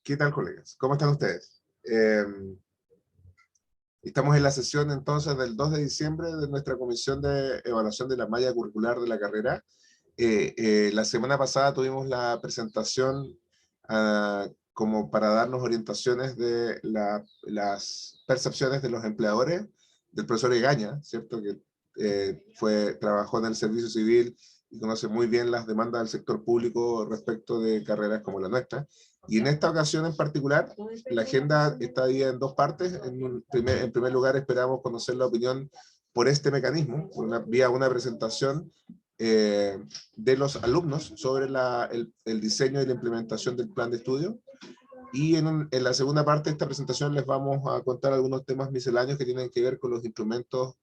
¿Qué tal, colegas? ¿Cómo están ustedes? Estamos en la sesión entonces del 2 de diciembre de nuestra comisión de evaluación de la malla curricular de la carrera. La semana pasada tuvimos la presentación como para darnos orientaciones de las percepciones de los empleadores del profesor Egaña, ¿cierto? Que trabajó en el servicio civil y conoce muy bien las demandas del sector público respecto de carreras como la nuestra. Y en esta ocasión en particular, la agenda está dividida en dos partes. En primer lugar, esperamos conocer la opinión por este mecanismo, vía una presentación de los alumnos sobre el diseño y la implementación del plan de estudio. Y en la segunda parte de esta presentación les vamos a contar algunos temas misceláneos que tienen que ver con los instrumentos,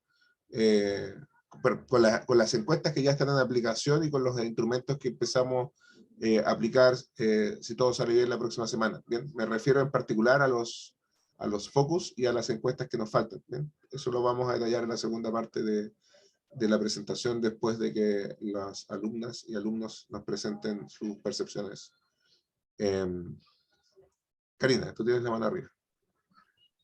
con las encuestas que ya están en aplicación y con los instrumentos que empezamos a aplicar si todo sale bien la próxima semana. ¿Bien? Me refiero en particular a los focus y a las encuestas que nos faltan. ¿Bien? Eso lo vamos a detallar en la segunda parte de la presentación después de que las alumnas y alumnos nos presenten sus percepciones. Karina, tú tienes la mano arriba.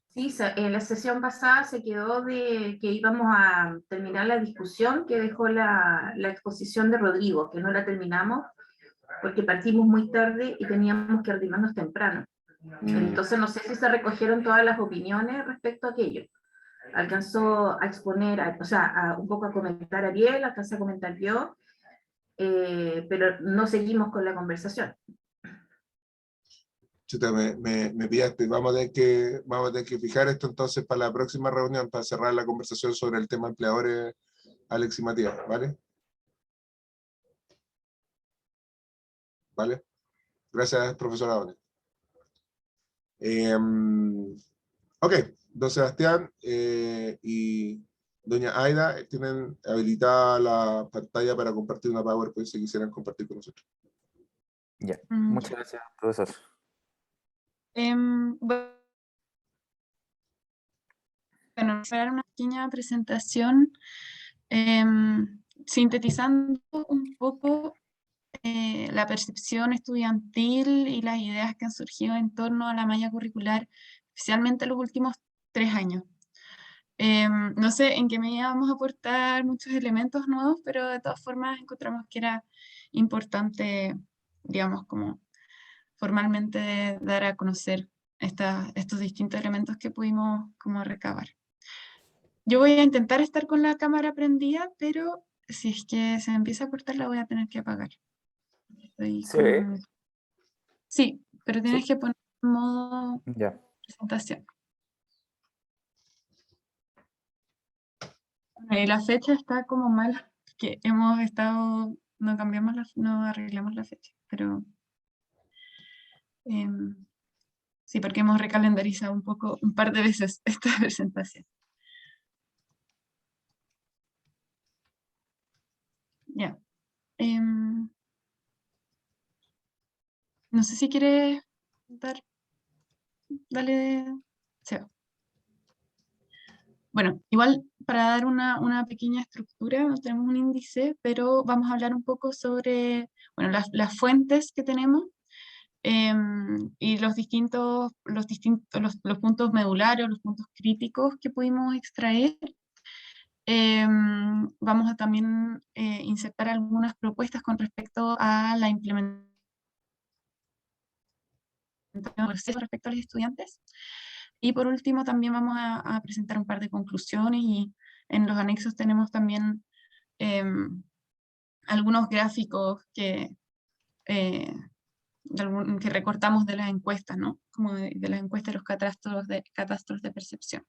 Sí, en la sesión pasada se quedó de que íbamos a terminar la discusión que dejó la exposición de Rodrigo, que no la terminamos porque partimos muy tarde y teníamos que ordenarnos temprano. Entonces no sé si se recogieron todas las opiniones respecto a aquello. Alcanzó a exponer, un poco a comentar Ariel, alcancé a comentar yo, pero no seguimos con la conversación. Chuta, me pillaste. Vamos a tener que fijar esto entonces para la próxima reunión, para cerrar la conversación sobre el tema empleadores, Alex y Matías, ¿vale? ¿Vale? Gracias, profesora Aone. Ok, don Sebastián y doña Aida tienen habilitada la pantalla para compartir una PowerPoint si quisieran compartir con nosotros. Ya, muchas gracias, profesor. Bueno, voy a dar una pequeña presentación sintetizando un poco la percepción estudiantil y las ideas que han surgido en torno a la malla curricular, especialmente en los últimos 3 años. No sé en qué medida vamos a aportar muchos elementos nuevos, pero de todas formas encontramos que era importante, digamos, como formalmente dar a conocer estos distintos elementos que pudimos como recabar. Yo voy a intentar estar con la cámara prendida, pero si es que se me empieza a cortar la voy a tener que apagar. Sí, pero tienes que poner modo presentación. Y la fecha está como mal, que hemos estado, no arreglamos la fecha, pero sí, porque hemos recalendarizado un par de veces esta presentación. Ya. No sé si quieres dale. Seba. Bueno, igual para dar una pequeña estructura, no tenemos un índice, pero vamos a hablar un poco sobre las fuentes que tenemos y los puntos medulares, los puntos críticos que pudimos extraer. Vamos a también insertar algunas propuestas con respecto a la implementación respecto a los estudiantes. Y por último también vamos a presentar un par de conclusiones y en los anexos tenemos también algunos gráficos que recortamos de las encuestas, ¿no? Como de las encuestas de los catastros de percepción.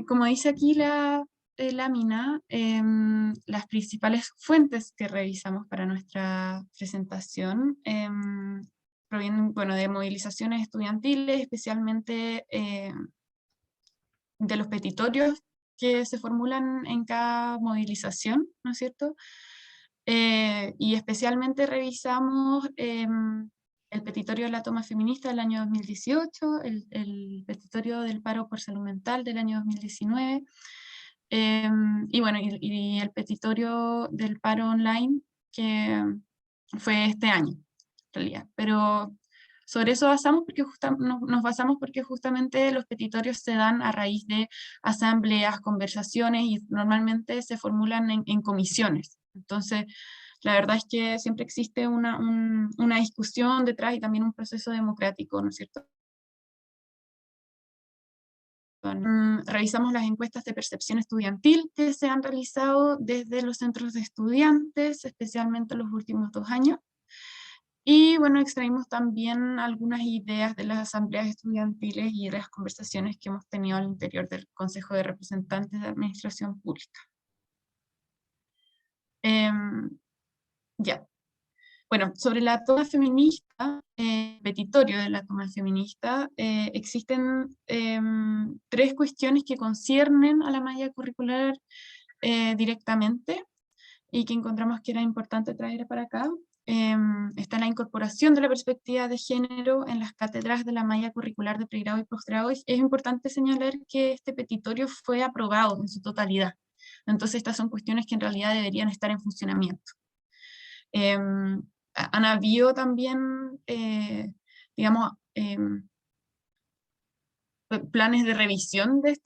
Como dice aquí la lámina, las principales fuentes que revisamos para nuestra presentación provienen, de movilizaciones estudiantiles, especialmente de los petitorios que se formulan en cada movilización, ¿no es cierto? Y especialmente revisamos el petitorio de la toma feminista del año 2018, el petitorio del paro por salud mental del año 2019, y el petitorio del paro online que fue este año. realidad. Pero sobre eso nos basamos porque justamente los petitorios se dan a raíz de asambleas, conversaciones y normalmente se formulan en comisiones. Entonces, la verdad es que siempre existe una discusión detrás y también un proceso democrático, ¿no es cierto? Revisamos las encuestas de percepción estudiantil que se han realizado desde los centros de estudiantes, especialmente los últimos 2 años. Y bueno, extraímos también algunas ideas de las asambleas estudiantiles y de las conversaciones que hemos tenido al interior del Consejo de Representantes de Administración Pública. Ya. Bueno, sobre la toma feminista, petitorio de la toma feminista, existen 3 cuestiones que conciernen a la malla curricular directamente y que encontramos que era importante traer para acá. Está la incorporación de la perspectiva de género en las cátedras de la malla curricular de pregrado y posgrado. Es importante señalar que este petitorio fue aprobado en su totalidad. Entonces estas son cuestiones que en realidad deberían estar en funcionamiento. Han habido también, digamos, planes de revisión de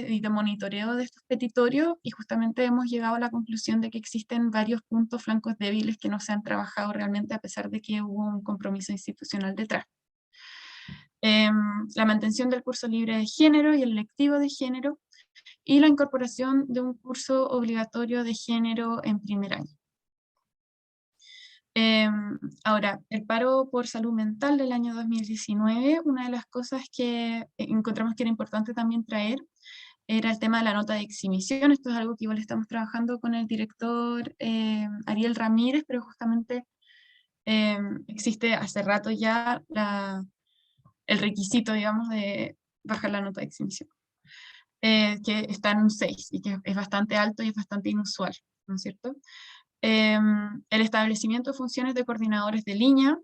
y de monitoreo de estos petitorios, y justamente hemos llegado a la conclusión de que existen varios puntos flancos débiles que no se han trabajado realmente a pesar de que hubo un compromiso institucional detrás. La mantención del curso libre de género y el lectivo de género, y la incorporación de un curso obligatorio de género en primer año. Ahora, el paro por salud mental del año 2019, una de las cosas que encontramos que era importante también traer era el tema de la nota de exhibición. Esto es algo que igual estamos trabajando con el director Ariel Ramírez, pero justamente existe hace rato ya el requisito, digamos, de bajar la nota de exhibición, que está en un 6 y que es bastante alto y es bastante inusual, ¿no es cierto? El establecimiento de funciones de coordinadores de línea,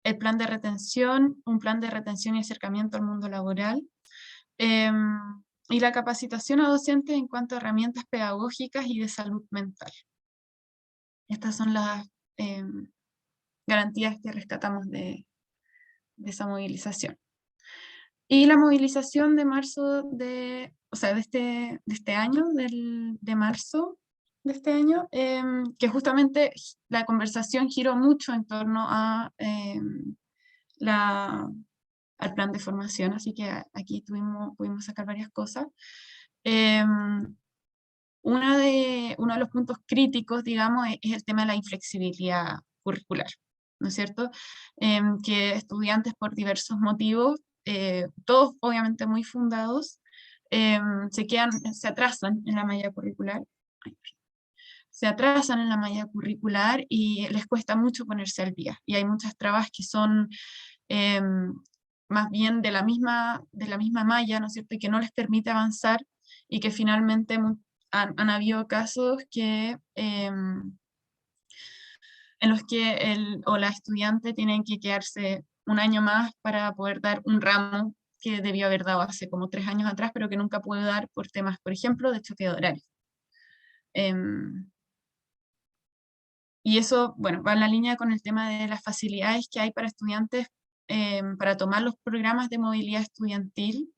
el plan de retención, un plan de retención y acercamiento al mundo laboral, y la capacitación a docentes en cuanto a herramientas pedagógicas y de salud mental. Estas son las garantías que rescatamos de esa movilización. Y la movilización de marzo de este año, de marzo de este año, que justamente la conversación giró mucho en torno a al plan de formación, así que aquí pudimos sacar varias cosas. Uno de los puntos críticos, digamos, es el tema de la inflexibilidad curricular, ¿no es cierto? Que estudiantes por diversos motivos, todos obviamente muy fundados, se atrasan en la malla curricular. Se atrasan en la malla curricular y les cuesta mucho ponerse al día. Y hay muchas trabas que son más bien de la misma malla, ¿no es cierto? Y que no les permite avanzar y que finalmente han habido casos que, en los que el o la estudiante tienen que quedarse un año más para poder dar un ramo que debió haber dado hace como 3 años atrás, pero que nunca pudo dar por temas, por ejemplo, de choque de horarios. Y eso, bueno, va en la línea con el tema de las facilidades que hay para estudiantes para tomar los programas de movilidad estudiantil.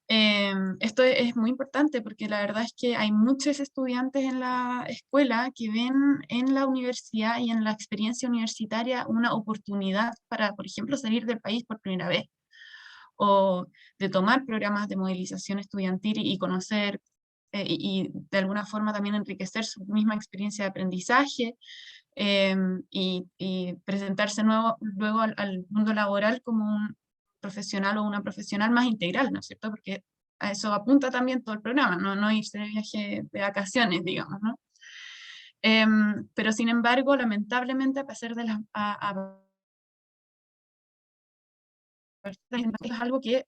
Esto es muy importante porque la verdad es que hay muchos estudiantes en la escuela que ven en la universidad y en la experiencia universitaria una oportunidad para, por ejemplo, salir del país por primera vez, o de tomar programas de movilización estudiantil y conocer y de alguna forma también enriquecer su misma experiencia de aprendizaje y presentarse luego al mundo laboral como un profesional o una profesional más integral, ¿no es cierto? Porque a eso apunta también todo el programa, no irse de viaje de vacaciones, digamos, ¿no? Pero sin embargo, lamentablemente, a pesar de es algo que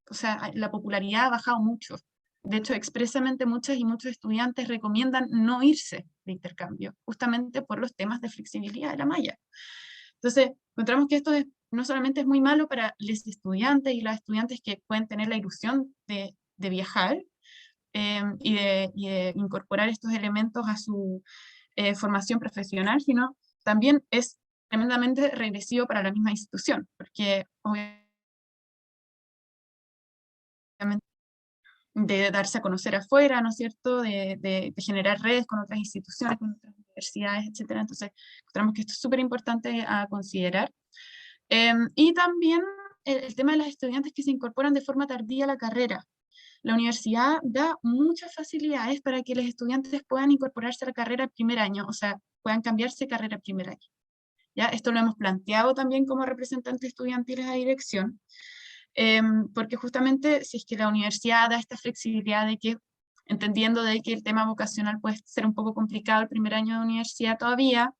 o sea, la popularidad ha bajado mucho. De hecho, expresamente muchas y muchos estudiantes recomiendan no irse de intercambio, justamente por los temas de flexibilidad de la malla. Entonces, encontramos que esto no solamente es muy malo para los estudiantes y las estudiantes que pueden tener la ilusión de viajar y de incorporar estos elementos formación profesional, sino también es tremendamente regresivo para la misma institución, porque obviamente de darse a conocer afuera, ¿no es cierto?, de generar redes con otras instituciones, con otras universidades, etcétera. Entonces, encontramos que esto es súper importante a considerar. Y también el tema de los estudiantes que se incorporan de forma tardía a la carrera. La universidad da muchas facilidades para que los estudiantes puedan incorporarse a la carrera el primer año, o sea, puedan cambiarse de carrera el primer año. ¿Ya? Esto lo hemos planteado también como representantes estudiantiles a dirección, porque justamente si es que la universidad da esta flexibilidad de que, entendiendo de que el tema vocacional puede ser un poco complicado el primer año de universidad todavía,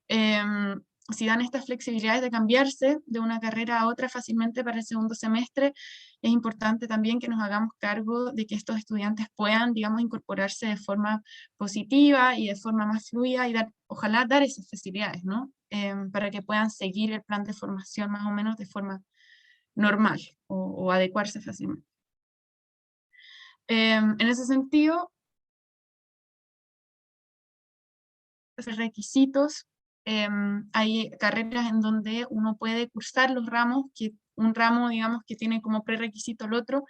si dan estas flexibilidades de cambiarse de una carrera a otra fácilmente para el segundo semestre, es importante también que nos hagamos cargo de que estos estudiantes puedan, digamos, incorporarse de forma positiva y de forma más fluida y ojalá dar esas facilidades, ¿no? Para que puedan seguir el plan de formación más o menos de forma normal o adecuarse fácilmente. En ese sentido, los requisitos, hay carreras en donde uno puede cursar los ramos, un ramo, digamos, que tiene como prerequisito el otro,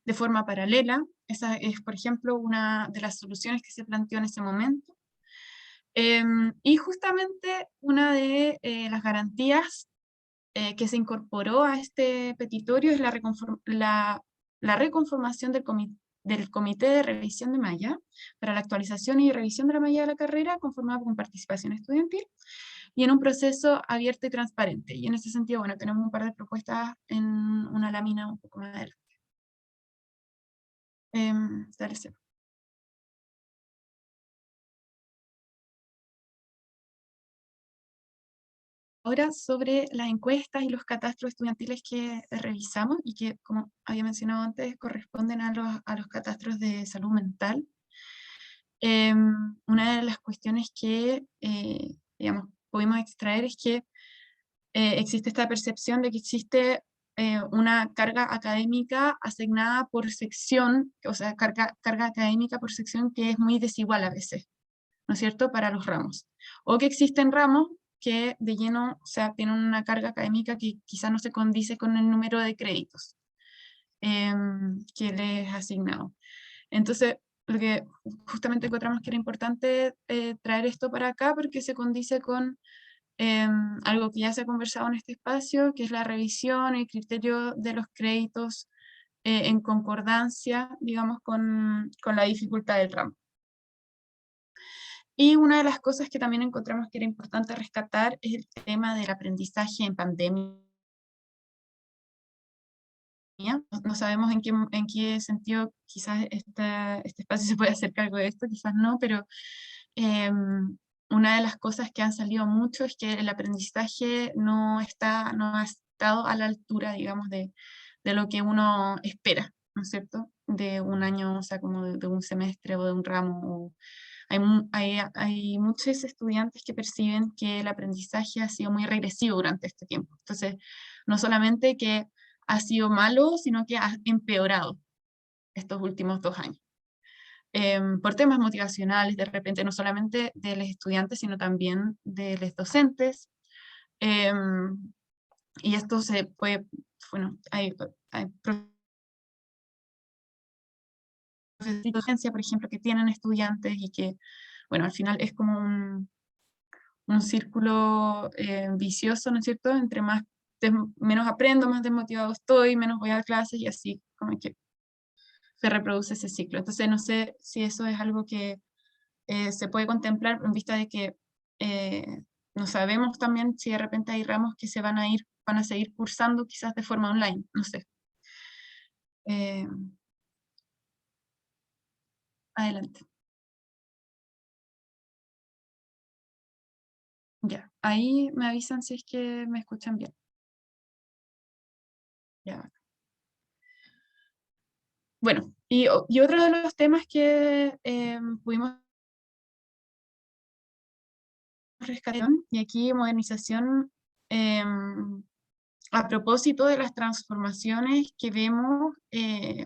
de forma paralela. Esa es, por ejemplo, una de las soluciones que se planteó en ese momento. Y justamente una de las garantías que se incorporó a este petitorio es la reconformación del Comité de Revisión de Malla para la actualización y revisión de la malla de la carrera conformada con participación estudiantil y en un proceso abierto y transparente. Y en ese sentido, bueno, tenemos un par de propuestas en una lámina un poco más adelante. Dale, Seba. Ahora sobre las encuestas y los catastros estudiantiles que revisamos y que, como había mencionado antes, corresponden a los catastros de salud mental. Una de las cuestiones que, digamos, pudimos extraer es que existe esta percepción de que existe una carga académica asignada por sección, o sea, carga académica por sección que es muy desigual a veces, ¿no es cierto?, para los ramos. O que existen ramos que de lleno, o sea, tienen una carga académica que quizás no se condice con el número de créditos que les es asignado. Entonces, lo que justamente encontramos que era importante traer esto para acá porque se condice con algo que ya se ha conversado en este espacio, que es la revisión y el criterio de los créditos en concordancia, digamos, con la dificultad del ramo. Y una de las cosas que también encontramos que era importante rescatar es el tema del aprendizaje en pandemia. No sabemos en qué sentido quizás este espacio se puede hacer cargo de esto, quizás no, pero una de las cosas que han salido mucho es que el aprendizaje no ha estado a la altura, digamos, de lo que uno espera, ¿no es cierto? De un año, o sea, como de un semestre o de un ramo. Hay muchos estudiantes que perciben que el aprendizaje ha sido muy regresivo durante este tiempo. Entonces, no solamente que ha sido malo, sino que ha empeorado estos últimos 2 años. Por temas motivacionales, de repente, no solamente de los estudiantes, sino también de los docentes. Y esto se puede, bueno, hay docencia, por ejemplo, que tienen estudiantes y que, bueno, al final es como un círculo vicioso, ¿no es cierto? Entre menos aprendo, más desmotivado estoy, menos voy a clases y así como que se reproduce ese ciclo. Entonces no sé si eso es algo que se puede contemplar en vista de que no sabemos también si de repente hay ramos que van a seguir cursando quizás de forma online, no sé. Adelante. Ya, ahí me avisan si es que me escuchan bien. Ya. Bueno, y otro de los temas que pudimos rescatar, y aquí modernización, a propósito de las transformaciones que vemos,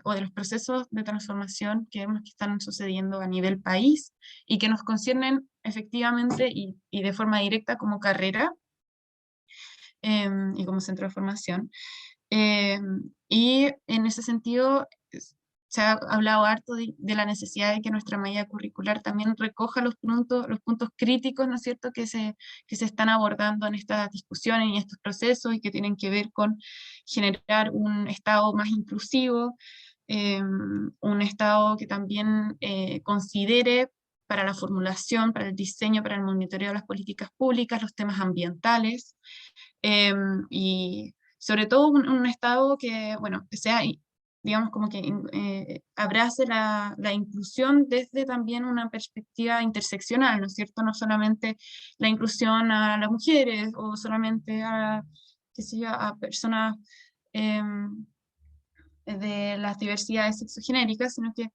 o de los procesos de transformación que vemos que están sucediendo a nivel país y que nos conciernen efectivamente y de forma directa como carrera y como centro de formación. Y en ese sentido, se ha hablado harto de la necesidad de que nuestra malla curricular también recoja los puntos críticos, ¿no es cierto?, que se están abordando en estas discusiones y estos procesos y que tienen que ver con generar un Estado más inclusivo, un Estado que también considere para la formulación, para el diseño, para el monitoreo de las políticas públicas, los temas ambientales, y sobre todo un Estado que, bueno, que sea, digamos, como que abrace la inclusión desde también una perspectiva interseccional, ¿no es cierto? No solamente la inclusión a las mujeres o solamente a, qué sé yo, a personas de las diversidades sexogenéricas, sino que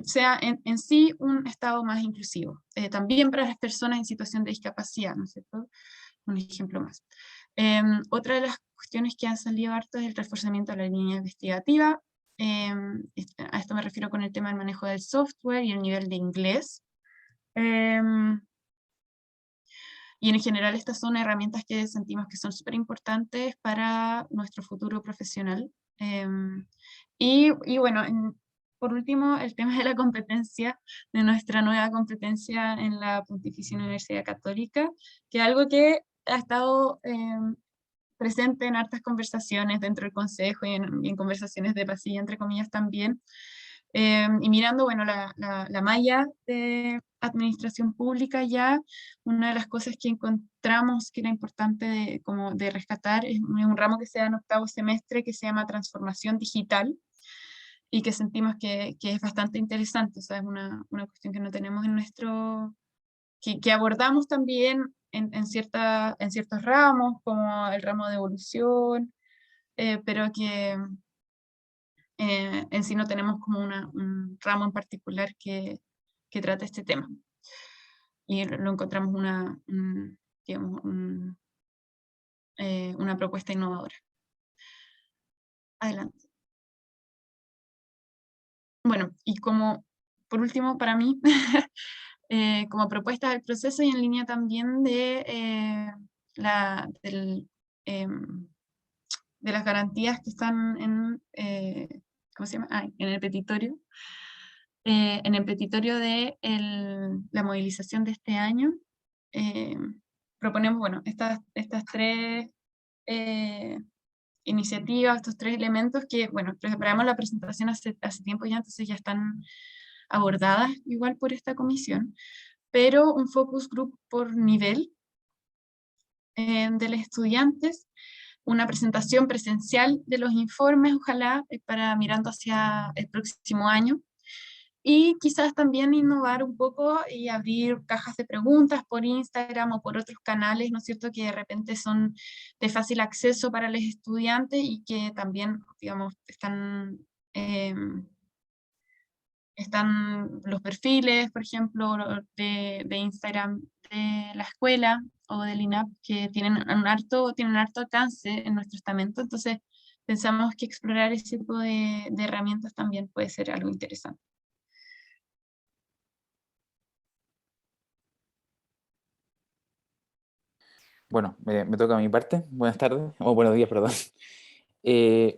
sea en sí un Estado más inclusivo. También para las personas en situación de discapacidad, ¿no es cierto? Un ejemplo más. Otra de las cuestiones que han salido harto es el reforzamiento de la línea investigativa. A esto me refiero con el tema del manejo del software y el nivel de inglés. Y en general estas son herramientas que sentimos que son súper importantes para nuestro futuro profesional. Y bueno, por último, el tema de la competencia, de nuestra nueva competencia en la Pontificia Universidad Católica, que es algo que ha estado presente en hartas conversaciones dentro del Consejo y en conversaciones de pasillo, entre comillas, también. Y mirando, bueno, la malla de administración pública ya, una de las cosas que encontramos que era importante como de rescatar es un ramo que se da en octavo semestre que se llama transformación digital y que sentimos que es bastante interesante, o sea, es una cuestión que no tenemos en nuestro, que abordamos también en ciertos ramos, como el ramo de evolución, pero que en sí no tenemos como un ramo en particular que trate este tema. Y lo encontramos digamos, una propuesta innovadora. Adelante. Bueno, y como por último, para mí, como propuesta del proceso y en línea también de las garantías que están ¿cómo se llama? En el petitorio. En el petitorio de la movilización de este año, proponemos, bueno, estas tres iniciativas, estos tres elementos que, bueno, preparamos la presentación hace tiempo ya, entonces ya están abordadas igual por esta comisión, pero un focus group por nivel de los estudiantes, una presentación presencial de los informes, ojalá, para mirando hacia el próximo año, y quizás también innovar un poco y abrir cajas de preguntas por Instagram o por otros canales, ¿no es cierto?, que de repente son de fácil acceso para los estudiantes y que también, digamos, están los perfiles, por ejemplo, de Instagram de la escuela o del INAP, que tienen tienen harto alcance en nuestro estamento, entonces pensamos que explorar ese tipo de herramientas también puede ser algo interesante. Bueno, me toca a mi parte. Buenas tardes, o buenos días, perdón.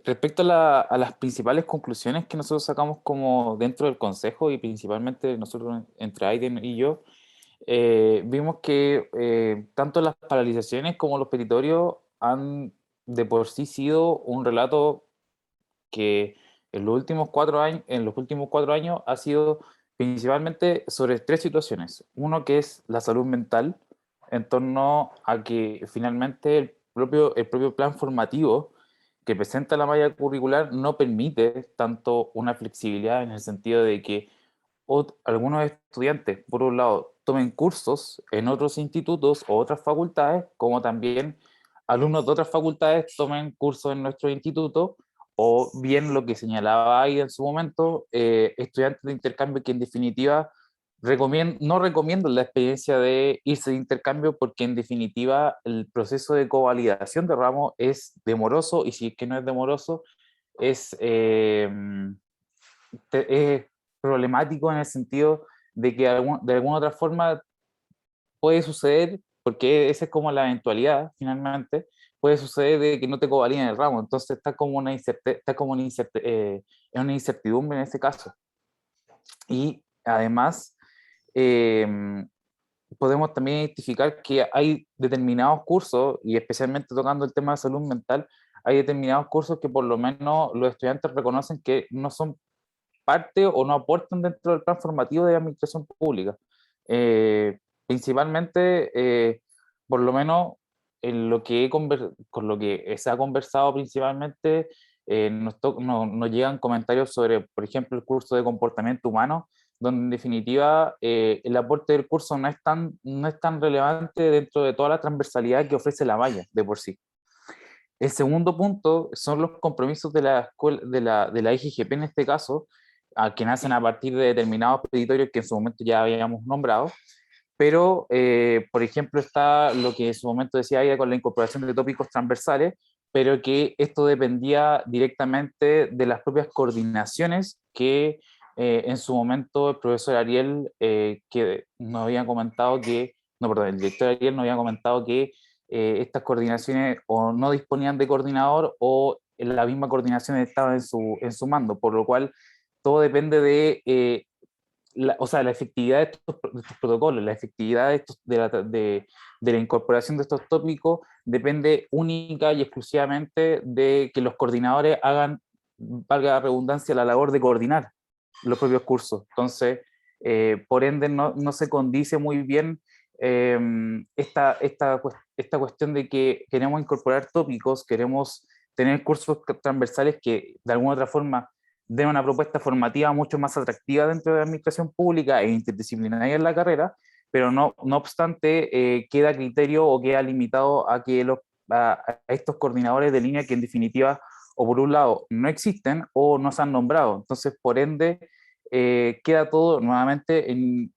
Respecto a las principales conclusiones que nosotros sacamos como dentro del Consejo y principalmente nosotros entre Aiden y yo, vimos que tanto las paralizaciones como los petitorios han de por sí sido un relato que en los últimos 4 años ha sido principalmente sobre tres situaciones. Uno que es la salud mental, en torno a que finalmente el propio plan formativo que presenta la malla curricular no permite tanto una flexibilidad en el sentido de que algunos estudiantes, por un lado, tomen cursos en otros institutos o otras facultades, como también alumnos de otras facultades tomen cursos en nuestro instituto, o bien lo que señalaba ahí en su momento, estudiantes de intercambio que en definitiva no recomiendan la experiencia de irse de intercambio porque en definitiva el proceso de convalidación de ramos es demoroso, y si es que no es demoroso, es problemático en el sentido de que de alguna otra forma puede suceder, porque esa es como la eventualidad finalmente, puede suceder de que no te convaliden el ramo, entonces está como es una incertidumbre en este caso. Y además, podemos también identificar que hay determinados cursos, y especialmente tocando el tema de salud mental, hay determinados cursos que por lo menos los estudiantes reconocen que no son parte o no aportan dentro del plan formativo de administración pública. Principalmente, por lo menos en lo que con lo que se ha conversado principalmente, nos llegan comentarios sobre, por ejemplo, el curso de comportamiento humano, donde en definitiva el aporte del curso no es tan relevante dentro de toda la transversalidad que ofrece la malla de por sí. El segundo punto son los compromisos de la escuela, de la IGGP en este caso, que nacen a partir de determinados peditorios que en su momento ya habíamos nombrado, pero por ejemplo está lo que en su momento decía ella con la incorporación de tópicos transversales, pero que esto dependía directamente de las propias coordinaciones que en su momento el profesor Ariel, que nos había comentado que, no, perdón, el director Ariel nos había comentado que estas coordinaciones o no disponían de coordinador o en la misma coordinación estaba en su mando, por lo cual todo depende de, o sea, la efectividad de estos protocolos, la efectividad de la incorporación de estos tópicos depende única y exclusivamente de que los coordinadores hagan, valga la redundancia, la labor de coordinar los propios cursos. Entonces, por ende, no se condice muy bien esta cuestión de que queremos incorporar tópicos, queremos tener cursos transversales que de alguna otra forma den una propuesta formativa mucho más atractiva dentro de la administración pública e interdisciplinaria en la carrera, pero no obstante queda criterio o queda limitado a que a estos coordinadores de línea que en definitiva o por un lado no existen o no se han nombrado. Entonces, por ende, queda todo nuevamente en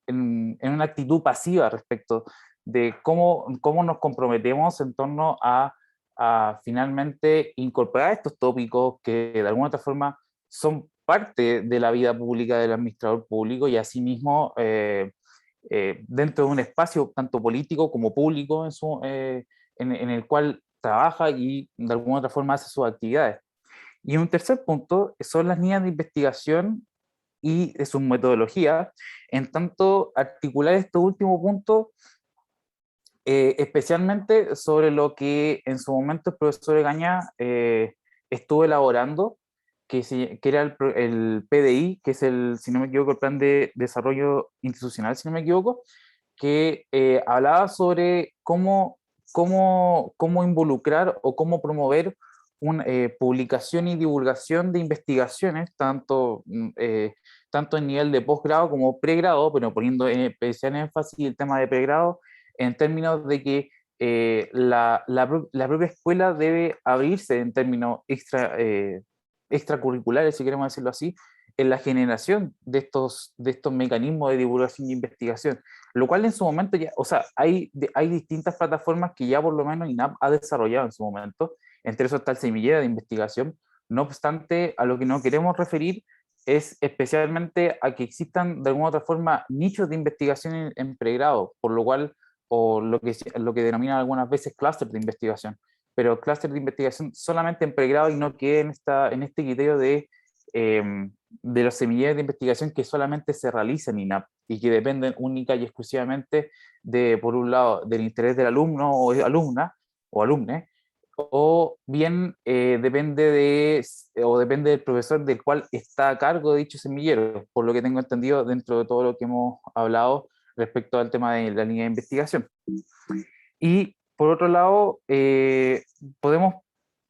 una actitud pasiva respecto de cómo nos comprometemos en torno a finalmente incorporar estos tópicos que de alguna otra forma son parte de la vida pública del administrador público y asimismo dentro de un espacio tanto político como público en el cual trabaja y de alguna otra forma hace sus actividades. Y un tercer punto son las líneas de investigación y de sus metodologías, en tanto articular este último punto especialmente sobre lo que en su momento el profesor Egaña estuvo elaborando, que era el PDI, que es el, si no me equivoco, el Plan de Desarrollo Institucional, si no me equivoco, que hablaba sobre cómo involucrar o cómo promover una publicación y divulgación de investigaciones, tanto en nivel de posgrado como pregrado, pero poniendo especial énfasis el tema de pregrado, en términos de que la propia escuela debe abrirse en términos extracurriculares, si queremos decirlo así, en la generación de estos mecanismos de divulgación e investigación, lo cual en su momento ya, o sea, hay distintas plataformas que ya por lo menos INAP ha desarrollado en su momento, entre eso está el semillero de investigación. No obstante, a lo que nos queremos referir es especialmente a que existan de alguna otra forma nichos de investigación en pregrado, por lo cual, o lo que denominan algunas veces clústeres de investigación, pero clústeres de investigación solamente en pregrado y no quede en este criterio de los semilleros de investigación que solamente se realizan en INAP y que dependen única y exclusivamente de, por un lado, del interés del alumno o alumna o alumne, o bien depende del profesor del cual está a cargo de dicho semillero, por lo que tengo entendido dentro de todo lo que hemos hablado respecto al tema de la línea de investigación. Y por otro lado, podemos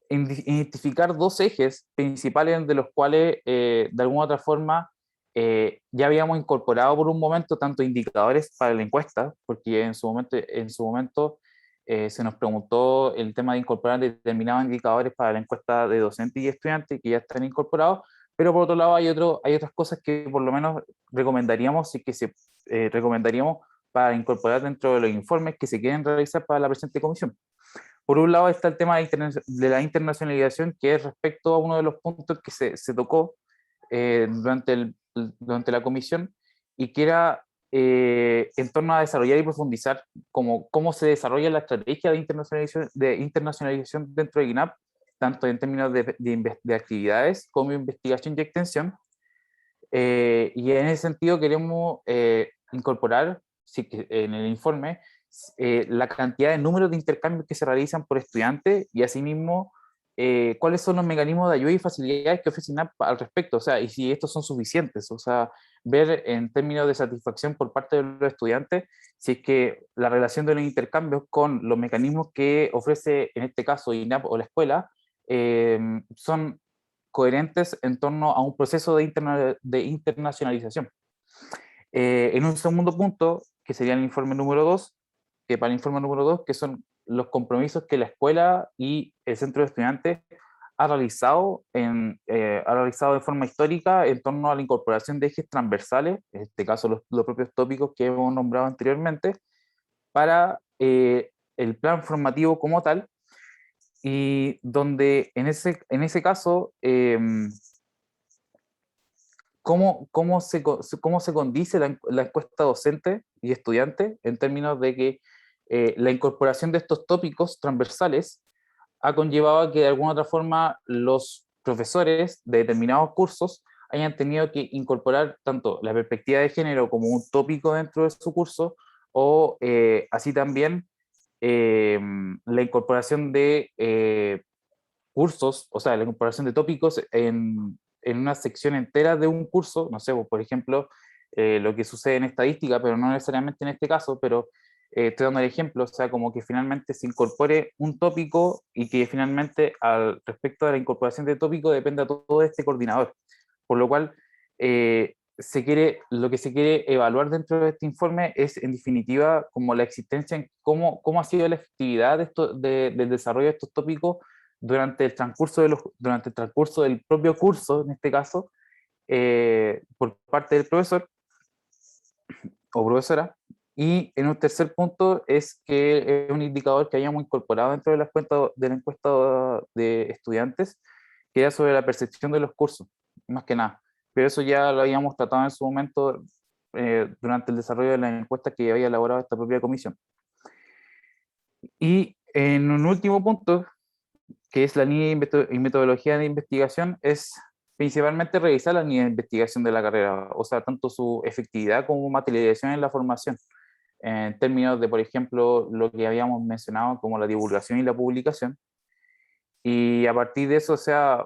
identificar dos ejes principales de los cuales de alguna otra forma ya habíamos incorporado por un momento tanto indicadores para la encuesta, porque en su momento se nos preguntó el tema de incorporar determinados indicadores para la encuesta de docentes y estudiantes que ya están incorporados, pero por otro lado hay otras cosas que por lo menos recomendaríamos y que recomendaríamos para incorporar dentro de los informes que se quieren realizar para la presente comisión. Por un lado está el tema de la internacionalización, que es respecto a uno de los puntos que se tocó durante la comisión, y que era en torno a desarrollar y profundizar cómo se desarrolla la estrategia de internacionalización dentro de GNAP, tanto en términos de actividades como investigación y extensión. Y en ese sentido queremos incorporar en el informe la cantidad de números de intercambios que se realizan por estudiantes y asimismo cuáles son los mecanismos de ayuda y facilidades que ofrece INAP al respecto, o sea, y si estos son suficientes, o sea, ver en términos de satisfacción por parte de los estudiantes si es que la relación de los intercambios con los mecanismos que ofrece en este caso INAP o la escuela son coherentes en torno a un proceso de internacionalización. En un segundo punto, que sería el informe número 2, que para el informe número 2, que son los compromisos que la escuela y el centro de estudiantes ha realizado de forma histórica en torno a la incorporación de ejes transversales, en este caso los propios tópicos que hemos nombrado anteriormente, para el plan formativo como tal, y donde en ese caso, cómo se condice la encuesta docente y estudiante en términos de que la incorporación de estos tópicos transversales ha conllevado a que de alguna otra forma los profesores de determinados cursos hayan tenido que incorporar tanto la perspectiva de género como un tópico dentro de su curso o así también la incorporación de cursos, o sea, la incorporación de tópicos en una sección entera de un curso, no sé, por ejemplo, lo que sucede en estadística, pero no necesariamente en este caso, pero estoy dando el ejemplo, o sea, como que finalmente se incorpore un tópico y que finalmente al respecto de la incorporación de tópico dependa todo de este coordinador, por lo cual lo que se quiere evaluar dentro de este informe es en definitiva como la existencia en cómo ha sido la efectividad del desarrollo de estos tópicos durante el transcurso del propio curso, en este caso, por parte del profesor o profesora. Y en un tercer punto es que es un indicador que hayamos incorporado dentro de la encuesta de estudiantes, que era sobre la percepción de los cursos, más que nada. Pero eso ya lo habíamos tratado en su momento durante el desarrollo de la encuesta que había elaborado esta propia comisión. Y en un último punto, que es la línea y metodología de investigación, es principalmente revisar la línea de investigación de la carrera, o sea, tanto su efectividad como materialización en la formación, en términos de, por ejemplo, lo que habíamos mencionado como la divulgación y la publicación, y a partir de eso, o sea,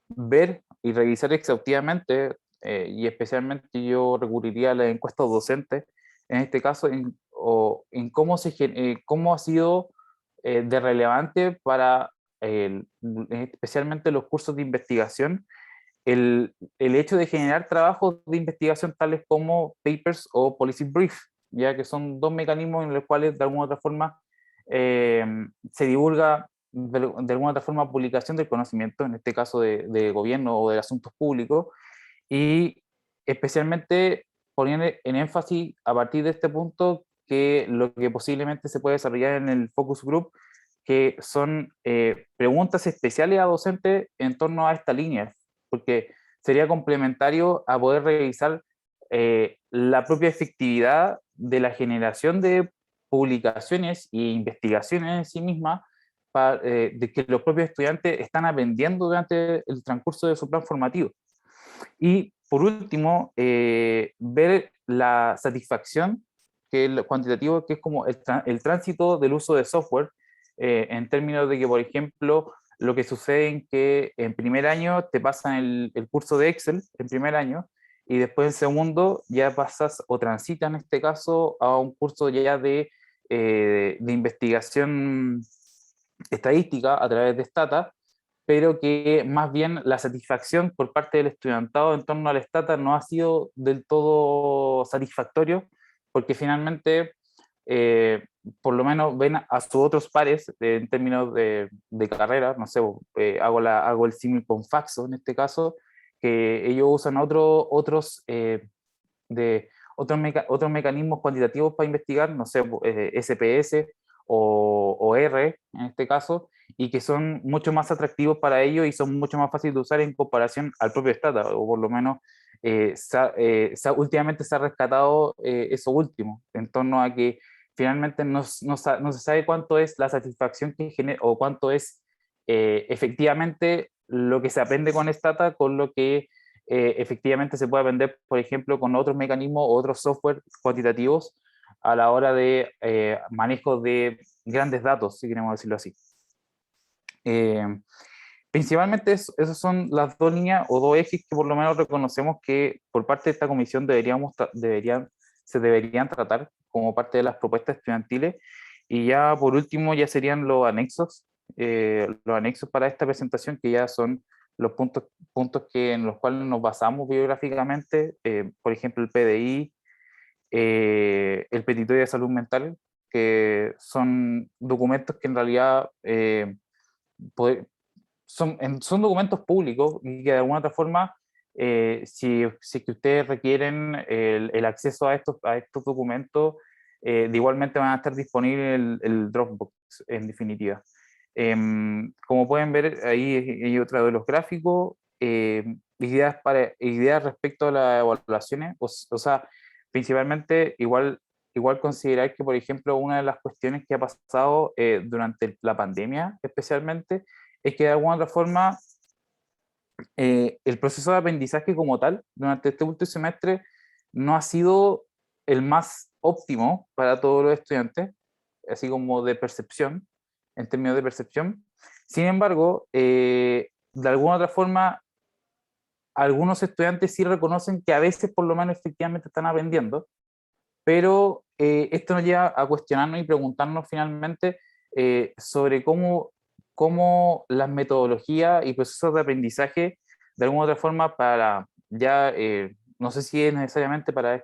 ver y revisar exhaustivamente, y especialmente yo recurriría a las encuestas docentes, en este caso, en cómo ha sido de relevante para especialmente los cursos de investigación, el hecho de generar trabajos de investigación tales como papers o policy brief, ya que son dos mecanismos en los cuales de alguna otra forma se divulga de alguna otra forma publicación del conocimiento, en este caso de gobierno o de asuntos públicos, y especialmente poner en énfasis a partir de este punto que lo que posiblemente se puede desarrollar en el focus group, que son preguntas especiales a docentes en torno a esta línea, porque sería complementario a poder revisar la propia efectividad de la generación de publicaciones e investigaciones en sí misma, de que los propios estudiantes están aprendiendo durante el transcurso de su plan formativo. Y por último, ver la satisfacción, que es lo cuantitativo, que es como el tránsito del uso de software, en términos de que, por ejemplo, lo que sucede en que en primer año te pasan el curso de Excel en primer año, y después en segundo ya pasas o transitas en este caso a un curso ya de investigación estadística a través de Stata, pero que más bien la satisfacción por parte del estudiantado en torno al Stata no ha sido del todo satisfactorio, porque finalmente, por lo menos ven a sus otros pares en términos de carrera, no sé, hago el símil con Faxo en este caso, que ellos usan otros mecanismos cuantitativos para investigar, no sé, SPS o R en este caso, y que son mucho más atractivos para ellos y son mucho más fáciles de usar en comparación al propio Stata, o por lo menos últimamente se ha rescatado eso último, en torno a que finalmente no se sabe cuánto es la satisfacción que genera o cuánto es efectivamente lo que se aprende con Stata con lo que efectivamente se puede aprender, por ejemplo, con otros mecanismos o otros software cuantitativos a la hora de manejo de grandes datos, si queremos decirlo así. Principalmente esas son las dos líneas o dos ejes que por lo menos reconocemos que por parte de esta comisión se deberían tratar como parte de las propuestas estudiantiles. Y ya por último ya serían los anexos para esta presentación, que ya son los puntos en los cuales nos basamos bibliográficamente, por ejemplo el PDI, el petitorio de salud mental, que son documentos que en realidad son documentos públicos y que de alguna otra forma, si que ustedes requieren el acceso a estos documentos, de igualmente van a estar disponibles en el Dropbox, en definitiva. Como pueden ver, ahí hay otra de los gráficos, ideas respecto a las evaluaciones, o sea, principalmente igual considerar que, por ejemplo, una de las cuestiones que ha pasado durante la pandemia especialmente, es que de alguna otra forma el proceso de aprendizaje como tal durante este último semestre no ha sido el más óptimo para todos los estudiantes, así como de percepción, en términos de percepción. Sin embargo, de alguna otra forma, algunos estudiantes sí reconocen que a veces por lo menos efectivamente están aprendiendo, pero esto nos lleva a cuestionarnos y preguntarnos finalmente sobre cómo las metodologías y procesos de aprendizaje, de alguna u otra forma, no sé si es necesariamente para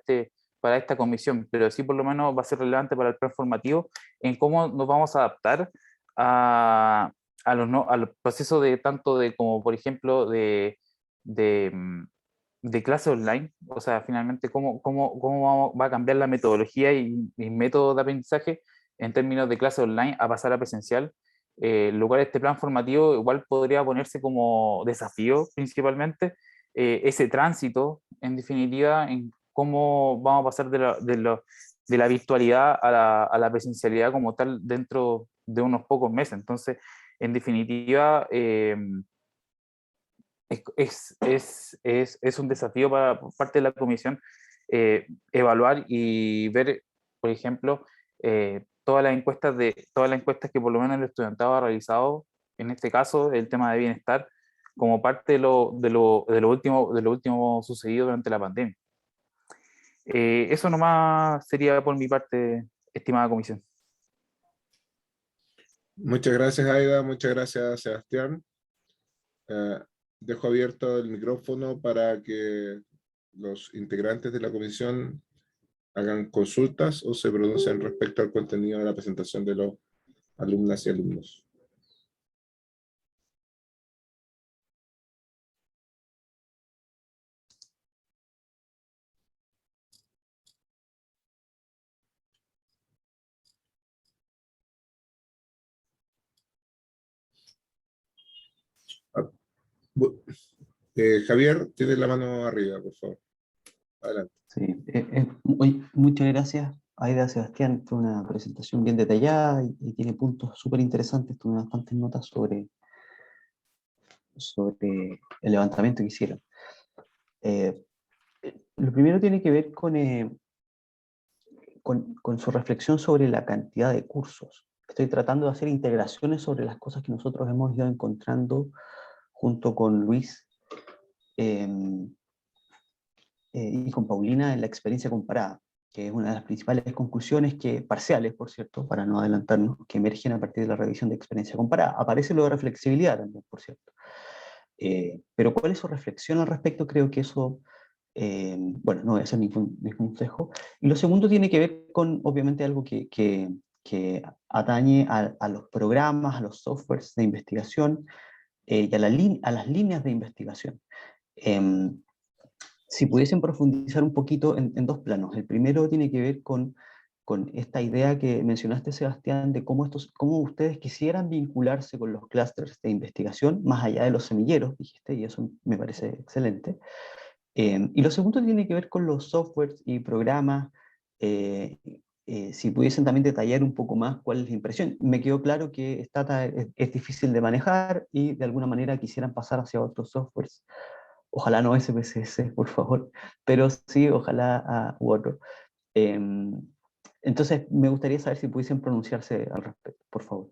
esta comisión, pero sí por lo menos va a ser relevante para el plan formativo, en cómo nos vamos a adaptar al proceso de tanto de como, por ejemplo, de clase online, o sea, finalmente cómo va a cambiar la metodología y método de aprendizaje en términos de clase online a pasar a presencial, lo cual este plan formativo igual podría ponerse como desafío principalmente, ese tránsito, en definitiva, en cómo vamos a pasar de la virtualidad a la presencialidad como tal dentro de unos pocos meses. Entonces, en definitiva, es un desafío por parte de la comisión evaluar y ver, por ejemplo, todas las encuestas que por lo menos el estudiantado ha realizado, en este caso el tema de bienestar, como parte de lo último sucedido durante la pandemia. Eso nomás sería por mi parte, estimada comisión. Muchas gracias, Aida. Muchas gracias, Sebastián. Dejo abierto el micrófono para que los integrantes de la comisión hagan consultas o se pronuncien respecto al contenido de la presentación de los alumnas y alumnos. Javier, tiene la mano arriba, por favor. Adelante. Sí, muchas gracias, Aida, Sebastián. Fue una presentación bien detallada y tiene puntos súper interesantes. Tuve bastantes notas sobre el levantamiento que hicieron. Lo primero tiene que ver con su reflexión sobre la cantidad de cursos. Estoy tratando de hacer integraciones sobre las cosas que nosotros hemos ido encontrando junto con Luis y con Paulina en la experiencia comparada, que es una de las principales conclusiones parciales, por cierto, para no adelantarnos, que emergen a partir de la revisión de experiencia comparada. Aparece lo de reflexibilidad también, por cierto. Pero ¿cuál es su reflexión al respecto? Creo que eso, bueno, no voy a hacer ningún consejo. Y lo segundo tiene que ver con, obviamente, algo que atañe a los programas, a los softwares de investigación y a las líneas de investigación. Si pudiesen profundizar un poquito en dos planos. El primero tiene que ver con esta idea que mencionaste, Sebastián, de cómo ustedes quisieran vincularse con los clústeres de investigación, más allá de los semilleros, dijiste, y eso me parece excelente. Y lo segundo tiene que ver con los softwares y programas. Si pudiesen también detallar un poco más cuál es la impresión. Me quedó claro que Stata es difícil de manejar y de alguna manera quisieran pasar hacia otros softwares. Ojalá no SPSS, por favor, pero sí, ojalá u otro. Entonces, me gustaría saber si pudiesen pronunciarse al respecto, por favor.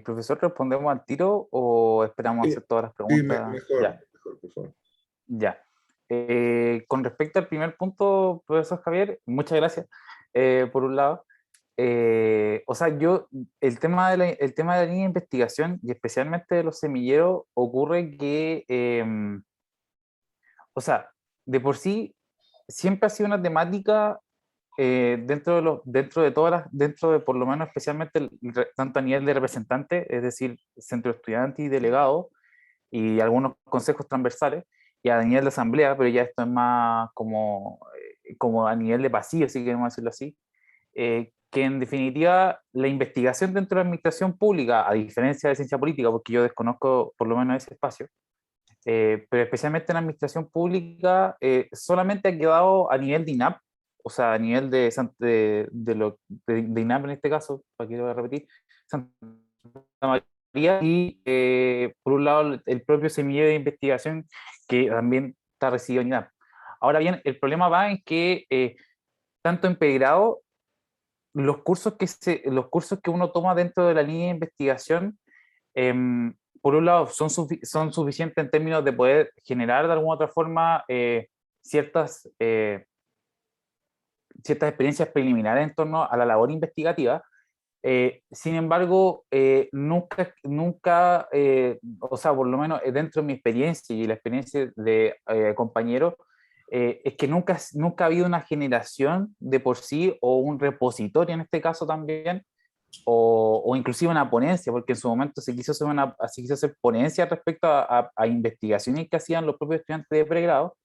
Profesor, ¿respondemos al tiro o esperamos Sí, hacer todas las sí, preguntas? mejor, mejor, por favor. Ya. Con respecto al primer punto, profesor Javier, muchas gracias, por un lado. O sea, el tema el tema de la línea de investigación y especialmente de los semilleros ocurre que, o sea, de por sí siempre ha sido una temática, dentro de por lo menos especialmente tanto a nivel de representante, es decir, centro estudiante y delegado, y algunos consejos transversales, y a nivel de asamblea, pero ya esto es más como a nivel de pasillo, si queremos decirlo así, que en definitiva la investigación dentro de la administración pública, a diferencia de ciencia política, porque yo desconozco por lo menos ese espacio, pero especialmente en la administración pública, solamente ha quedado a nivel de INAP, o sea, a nivel de INAP en este caso, para que lo voy a repetir, Santa María, y por un lado el propio semillero de investigación que también está recibido en INAP. Ahora bien, el problema va en que tanto en pregrado, los cursos que uno toma dentro de la línea de investigación, por un lado, son suficientes en términos de poder generar de alguna otra forma ciertas, ciertas experiencias preliminares en torno a la labor investigativa. Sin embargo, nunca, o sea, por lo menos dentro de mi experiencia y la experiencia de compañeros, es que nunca ha habido una generación de por sí o un repositorio en este caso también, o inclusive una ponencia, porque en su momento se quiso hacer ponencia respecto a investigaciones que hacían los propios estudiantes de pregrado,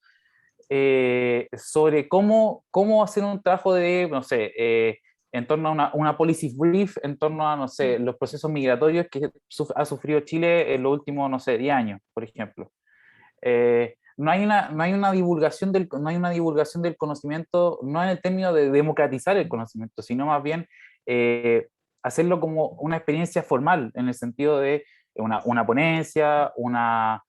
sobre cómo hacer un trabajo de, no sé, en torno a una policy brief, en torno a, no sé, los procesos migratorios que ha sufrido Chile en los últimos, no sé, 10 años, por ejemplo. No hay una divulgación no hay una divulgación del conocimiento, no en el término de democratizar el conocimiento, sino más bien hacerlo como una experiencia formal, en el sentido de una ponencia, una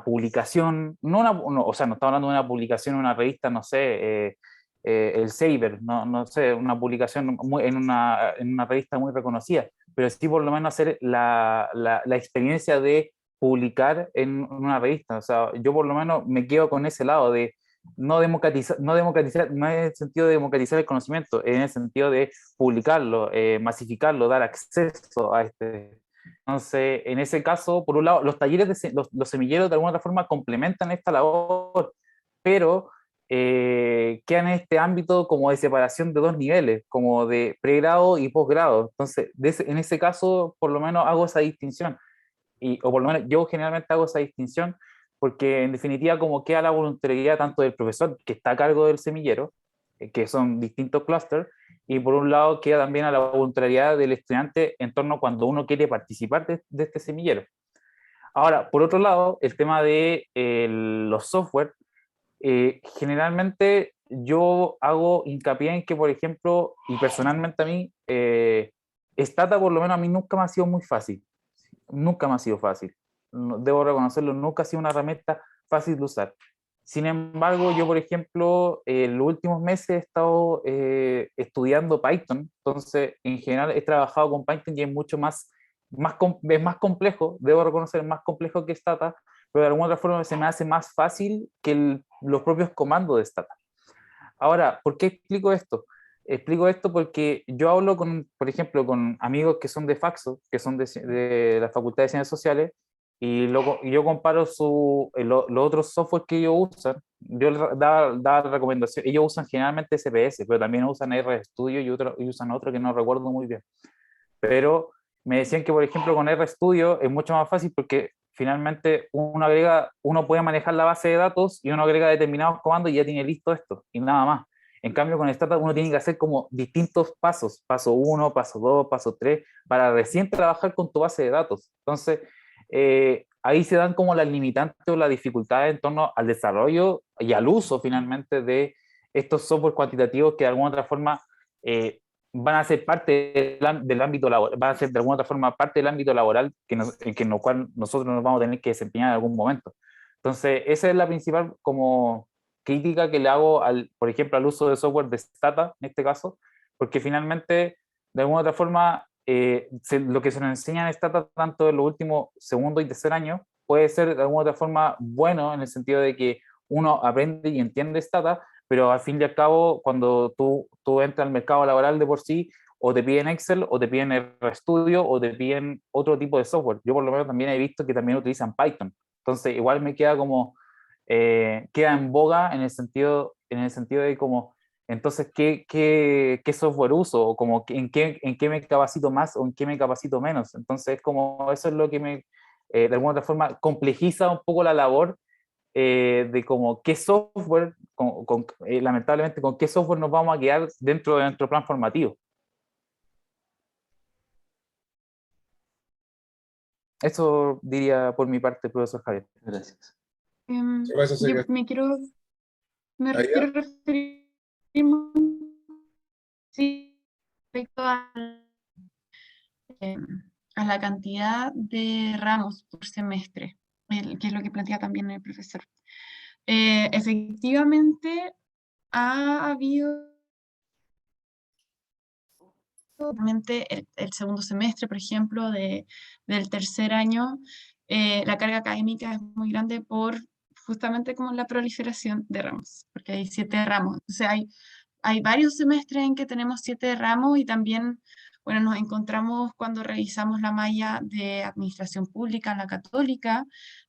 publicación, o sea, no estamos hablando de una publicación en una revista, no sé, el Saber, no sé, una publicación en una revista muy reconocida, pero sí por lo menos hacer la experiencia de publicar en una revista. O sea, yo por lo menos me quedo con ese lado de no en el sentido de democratizar el conocimiento, en el sentido de publicarlo, masificarlo, dar acceso a este. Entonces, en ese caso, por un lado, los talleres los semilleros de alguna otra forma complementan esta labor, pero quedan en este ámbito como de separación de dos niveles, como de pregrado y posgrado. Entonces, en ese caso, por lo menos hago esa distinción, o por lo menos yo generalmente hago esa distinción, porque en definitiva como queda la voluntariedad tanto del profesor que está a cargo del semillero, que son distintos clústeres, y por un lado queda también a la voluntariedad del estudiante en torno a cuando uno quiere participar de este semillero. Ahora, por otro lado, el tema de los software, generalmente yo hago hincapié en que, por ejemplo, y personalmente a mí, Stata por lo menos a mí nunca me ha sido muy fácil, nunca me ha sido fácil, debo reconocerlo, nunca ha sido una herramienta fácil de usar. Sin embargo, yo, por ejemplo, en los últimos meses he estado estudiando Python, entonces en general he trabajado con Python y es mucho es más complejo, debo reconocer, es más complejo que Stata, pero de alguna otra forma se me hace más fácil que los propios comandos de Stata. Ahora, ¿por qué explico esto? Explico esto porque yo hablo por ejemplo, con amigos que son de Faxo, que son de la Facultad de Ciencias Sociales, y yo comparo los otros software que ellos usan. Yo les daba recomendación. Ellos usan generalmente SPS, pero también usan RStudio y usan otro que no recuerdo muy bien. Pero me decían que, por ejemplo, con RStudio es mucho más fácil porque finalmente uno puede manejar la base de datos y uno agrega determinados comandos y ya tiene listo esto y nada más. En cambio, con Stata uno tiene que hacer como distintos pasos, paso 1, paso 2, paso 3, para recién trabajar con tu base de datos. Entonces, ahí se dan como las limitantes o las dificultades en torno al desarrollo y al uso finalmente de estos software cuantitativos que de alguna otra forma van a ser parte del ámbito laboral, van a ser de alguna otra forma parte del ámbito laboral en el cual nosotros nos vamos a tener que desempeñar en algún momento. Entonces, esa es la principal como crítica que le hago, por ejemplo, al uso de software de Stata, en este caso, porque finalmente, de alguna otra forma, lo que se nos enseña en Stata, tanto en los últimos segundo y tercer año, puede ser de alguna otra forma bueno, en el sentido de que uno aprende y entiende Stata, pero al fin y al cabo, cuando tú entras al mercado laboral de por sí, o te piden Excel, o te piden RStudio, o te piden otro tipo de software. Yo por lo menos también he visto que también utilizan Python. Entonces, igual me queda como, queda en boga en el sentido de como, entonces, ¿qué software uso? O como, ¿en qué me capacito más o en qué me capacito menos? Entonces, como eso es lo que me, de alguna otra forma, complejiza un poco la labor de como qué software, lamentablemente, con qué software nos vamos a quedar dentro de nuestro plan formativo. Eso diría por mi parte, profesor Javier. Gracias. Yo me quiero referir sí, respecto a la cantidad de ramos por semestre, que es lo que plantea también el profesor. Efectivamente, ha habido el segundo semestre, por ejemplo, del tercer año, la carga académica es muy grande por justamente como la proliferación de ramos, porque hay 7 ramos. Entonces hay varios semestres en que tenemos 7 ramos y también, bueno, nos encontramos cuando revisamos la malla de administración pública, la católica,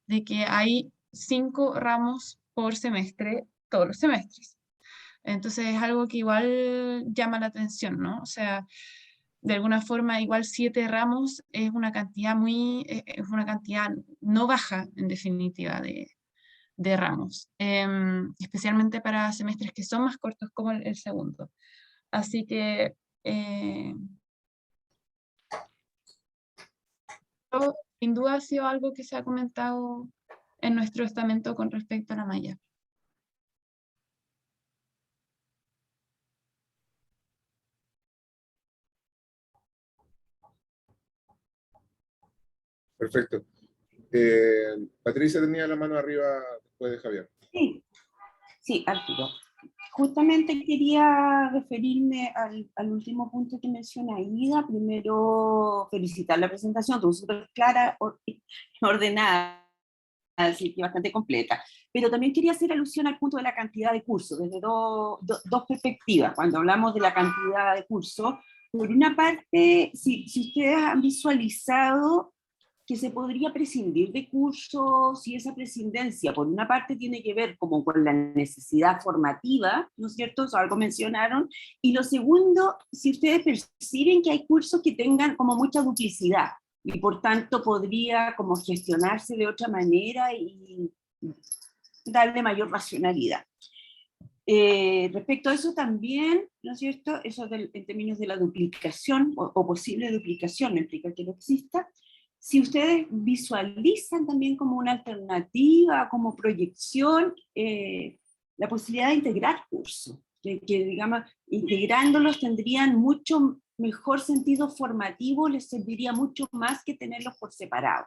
de que hay 5 ramos por semestre, todos los semestres. Entonces es algo que igual llama la atención, ¿no? O sea, de alguna forma igual 7 ramos es una cantidad es una cantidad no baja en definitiva de ramos, especialmente para semestres que son más cortos como el segundo. Así que sin duda ha sido algo que se ha comentado en nuestro estamento con respecto a la malla. Perfecto. Patricia tenía la mano arriba después de Javier. Sí, Arturo. Justamente quería referirme al último punto que menciona Ida. Primero, felicitar la presentación, estuvo súper clara, ordenada, así que bastante completa. Pero también quería hacer alusión al punto de la cantidad de cursos, desde dos perspectivas. Cuando hablamos de la cantidad de cursos, por una parte, si ustedes han visualizado que se podría prescindir de cursos, si esa prescindencia por una parte tiene que ver como con la necesidad formativa, ¿no es cierto? Eso algo mencionaron. Y lo segundo, si ustedes perciben que hay cursos que tengan como mucha duplicidad y por tanto podría como gestionarse de otra manera y darle mayor racionalidad. Respecto a eso también, ¿no es cierto? Eso en términos de la duplicación o posible duplicación, no implica que no exista. Si ustedes visualizan también como una alternativa, como proyección, la posibilidad de integrar cursos, que digamos, integrándolos tendrían mucho mejor sentido formativo, les serviría mucho más que tenerlos por separado.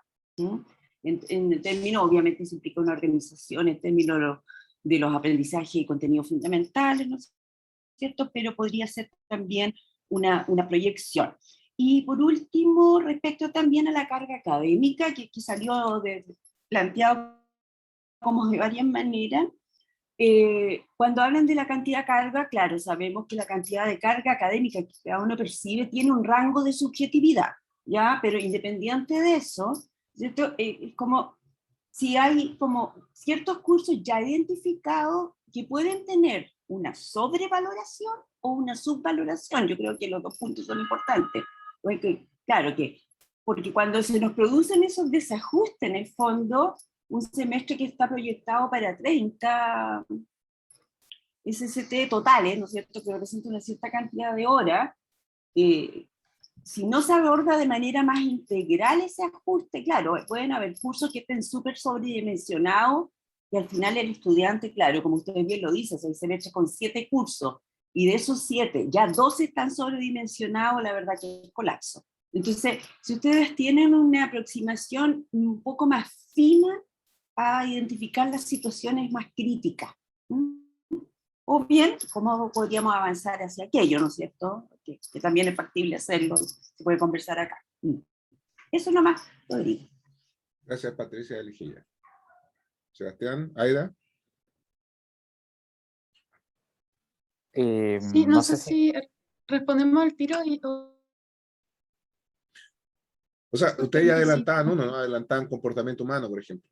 En términos, obviamente, se implica una organización, en términos de los aprendizajes y contenidos fundamentales, ¿no es cierto? Pero podría ser también una proyección. Y por último, respecto también a la carga académica, que salió planteado como de varias maneras, cuando hablan de la cantidad de carga, claro, sabemos que la cantidad de carga académica que cada uno percibe tiene un rango de subjetividad, ¿ya? Pero independiente de eso, ¿cierto? Como si hay como ciertos cursos ya identificados que pueden tener una sobrevaloración o una subvaloración. Yo creo que los dos puntos son importantes. Porque, claro porque cuando se nos producen esos desajustes, en el fondo, un semestre que está proyectado para 30 SST totales, ¿no es cierto?, que representa una cierta cantidad de horas, si no se aborda de manera más integral ese ajuste, claro, pueden haber cursos que estén súper sobredimensionados y al final el estudiante, claro, como ustedes bien lo dicen, se le echa con 7 cursos y de esos 7, ya 2 están sobredimensionados, la verdad que es colapso. Entonces, si ustedes tienen una aproximación un poco más fina a identificar las situaciones más críticas, ¿m? O bien, cómo podríamos avanzar hacia aquello, ¿no es cierto? Que también es factible hacerlo, se puede conversar acá. Eso nomás, Rodrigo. Gracias, Patricia de Lijilla. Sebastián, Aida. Sí, no No sé sé si... si respondemos al tiro O sea, ustedes ya porque sí. adelantaban uno, ¿no? Adelantaban comportamiento humano, por ejemplo.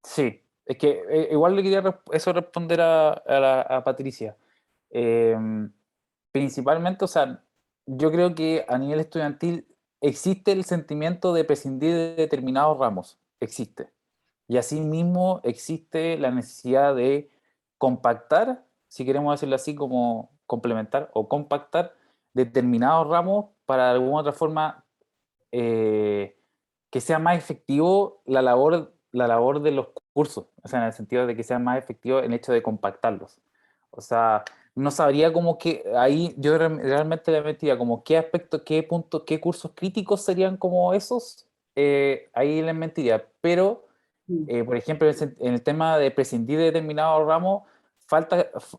Sí, es que igual le quería eso responder a Patricia. Principalmente, o sea, yo creo que a nivel estudiantil existe el sentimiento de prescindir de determinados ramos, existe. Y asimismo existe la necesidad de compactar, si queremos decirlo así, como complementar o compactar determinados ramos para de alguna otra forma que sea más efectivo la labor de los cursos, o sea, en el sentido de que sea más efectivo el hecho de compactarlos. O sea, no sabría como que ahí yo realmente le metiría como qué aspectos, qué puntos, qué cursos críticos serían como esos, ahí les mentiría, pero por ejemplo, en el tema de prescindir de determinados ramos,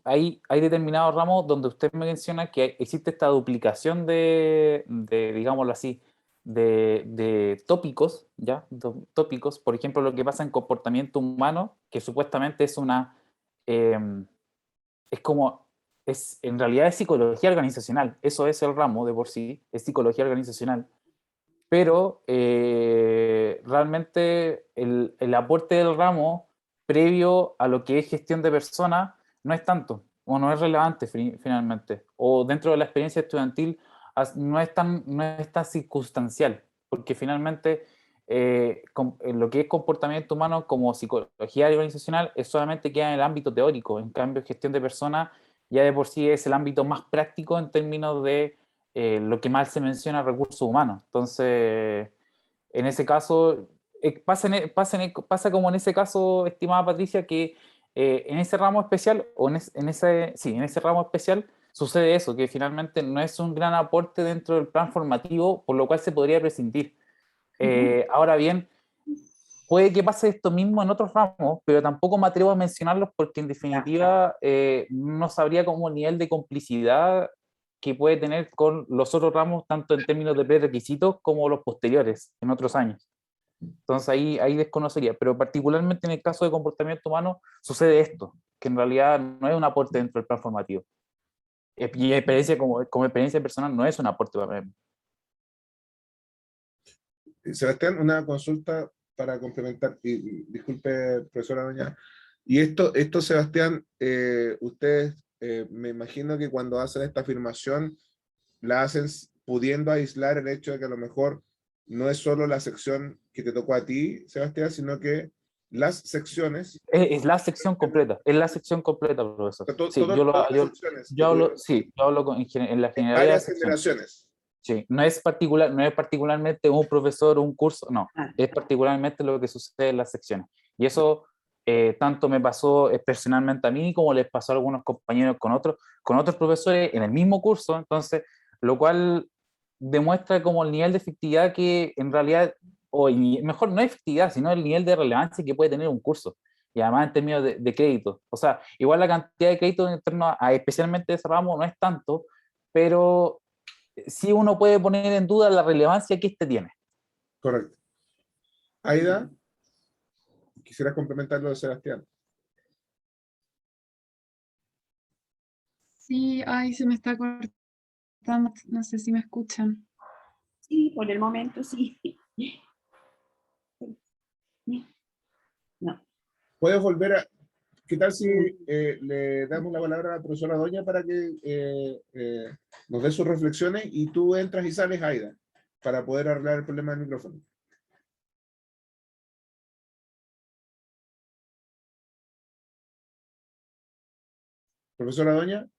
hay determinados ramos donde usted me menciona que existe esta duplicación digámoslo así, de tópicos, ¿ya? Tópicos, por ejemplo, lo que pasa en comportamiento humano, que supuestamente eh, es como, en realidad es psicología organizacional, eso es el ramo de por sí, es psicología organizacional, pero realmente el aporte del ramo previo a lo que es gestión de personas no es tanto, o no es relevante finalmente, o dentro de la experiencia estudiantil no es tan circunstancial, porque finalmente lo que es comportamiento humano como psicología organizacional es solamente queda en el ámbito teórico, en cambio gestión de personas ya de por sí es el ámbito más práctico en términos de lo que más se menciona recursos humanos. Entonces, en ese caso, pasa como en ese caso, estimada Patricia, que en ese ramo especial, o en ese ramo especial, sucede eso, que finalmente no es un gran aporte dentro del plan formativo, por lo cual se podría prescindir. Ahora bien, puede que pase esto mismo en otros ramos, pero tampoco me atrevo a mencionarlos porque en definitiva no sabría como el nivel de complicidad que puede tener con los otros ramos, tanto en términos de prerequisitos como los posteriores en otros años. Entonces ahí desconocería, pero particularmente en el caso de comportamiento humano sucede esto, que en realidad no es un aporte dentro del plan formativo. Y experiencia como experiencia personal no es un aporte para mí. Sebastián, una consulta para complementar, y disculpe, profesora Doña, y esto Sebastián, ustedes, me imagino que cuando hacen esta afirmación, la hacen pudiendo aislar el hecho de que a lo mejor no es solo la sección que te tocó a ti, Sebastián, sino que las secciones, Es la sección completa, es la sección completa, profesor. Sí, todas las secciones que yo hablo, tuvieron, sí, yo hablo en la generalidad de varias secciones. generaciones. Sí, no es particularmente un profesor o un curso, no, Ah, es particularmente lo que sucede en las secciones. Y eso tanto me pasó personalmente a mí como les pasó a algunos compañeros con otros profesores en el mismo curso, entonces, lo cual demuestra como el nivel de efectividad que en realidad, mejor no efectividad, sino el nivel de relevancia que puede tener un curso. Y además en términos de crédito. O sea, igual la cantidad de créditos en torno a especialmente ese ramo no es tanto, pero sí uno puede poner en duda la relevancia que este tiene. Correcto. Aida, quisiera complementar lo de Sebastián. Sí, ay, se me está cortando, no sé si me escuchan. sí, por el momento sí. No. ¿Puedes volver a, qué tal si le damos la palabra a la profesora Doña para que nos dé sus reflexiones y tú entras y sales, Aida, para poder arreglar el problema del micrófono? Profesora Doña.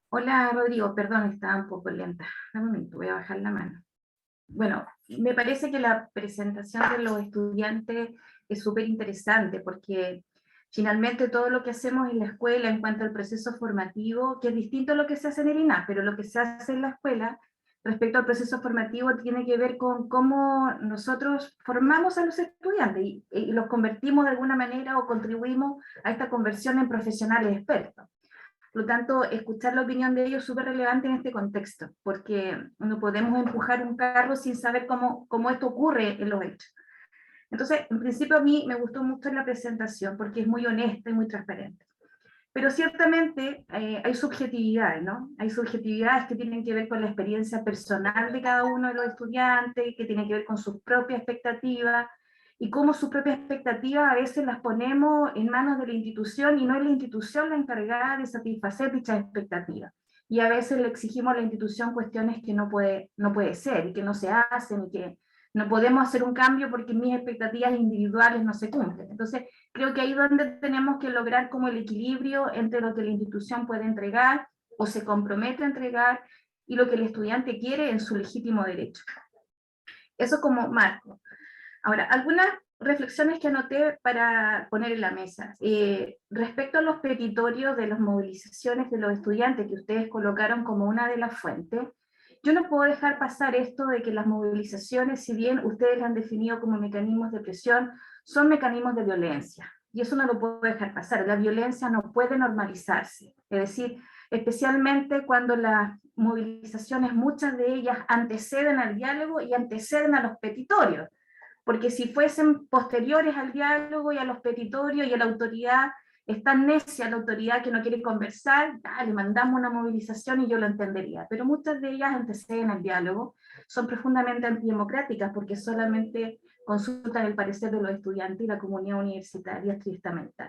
Hola Rodrigo, perdón, estaba un poco lenta. Un momento, voy a bajar la mano. Bueno, me parece que la presentación de los estudiantes es súper interesante porque finalmente todo lo que hacemos en la escuela en cuanto al proceso formativo, que es distinto a lo que se hace en el INAH, pero lo que se hace en la escuela respecto al proceso formativo tiene que ver con cómo nosotros formamos a los estudiantes y los convertimos de alguna manera o contribuimos a esta conversión en profesionales expertos. Por lo tanto, escuchar la opinión de ellos es súper relevante en este contexto, porque no podemos empujar un carro sin saber cómo esto ocurre en los hechos. Entonces, en principio a mí me gustó mucho la presentación, porque es muy honesta y muy transparente. Pero ciertamente hay subjetividades, ¿no? Hay subjetividades que tienen que ver con la experiencia personal de cada uno de los estudiantes, que tienen que ver con sus propias expectativas, y cómo sus propias expectativas a veces las ponemos en manos de la institución y no es la institución la encargada de satisfacer dichas expectativas. Y a veces le exigimos a la institución cuestiones que no puede ser y que no se hacen y que no podemos hacer un cambio porque mis expectativas individuales no se cumplen. Entonces, creo que ahí es donde tenemos que lograr como el equilibrio entre lo que la institución puede entregar o se compromete a entregar y lo que el estudiante quiere en su legítimo derecho. Eso como marco. Ahora, algunas reflexiones que anoté para poner en la mesa. Respecto a los petitorios de las movilizaciones de los estudiantes que ustedes colocaron como una de las fuentes, yo no puedo dejar pasar esto de que las movilizaciones, si bien ustedes las han definido como mecanismos de presión, son mecanismos de violencia. Y eso no lo puedo dejar pasar. La violencia no puede normalizarse. Es decir, especialmente cuando las movilizaciones, muchas de ellas anteceden al diálogo y anteceden a los petitorios. Porque si fuesen posteriores al diálogo y a los petitorios y a la autoridad, es tan necia la autoridad que no quiere conversar, le mandamos una movilización y yo lo entendería. Pero muchas de ellas anteceden al diálogo, son profundamente antidemocráticas porque solamente consultan el parecer de los estudiantes y la comunidad universitaria estrictamente.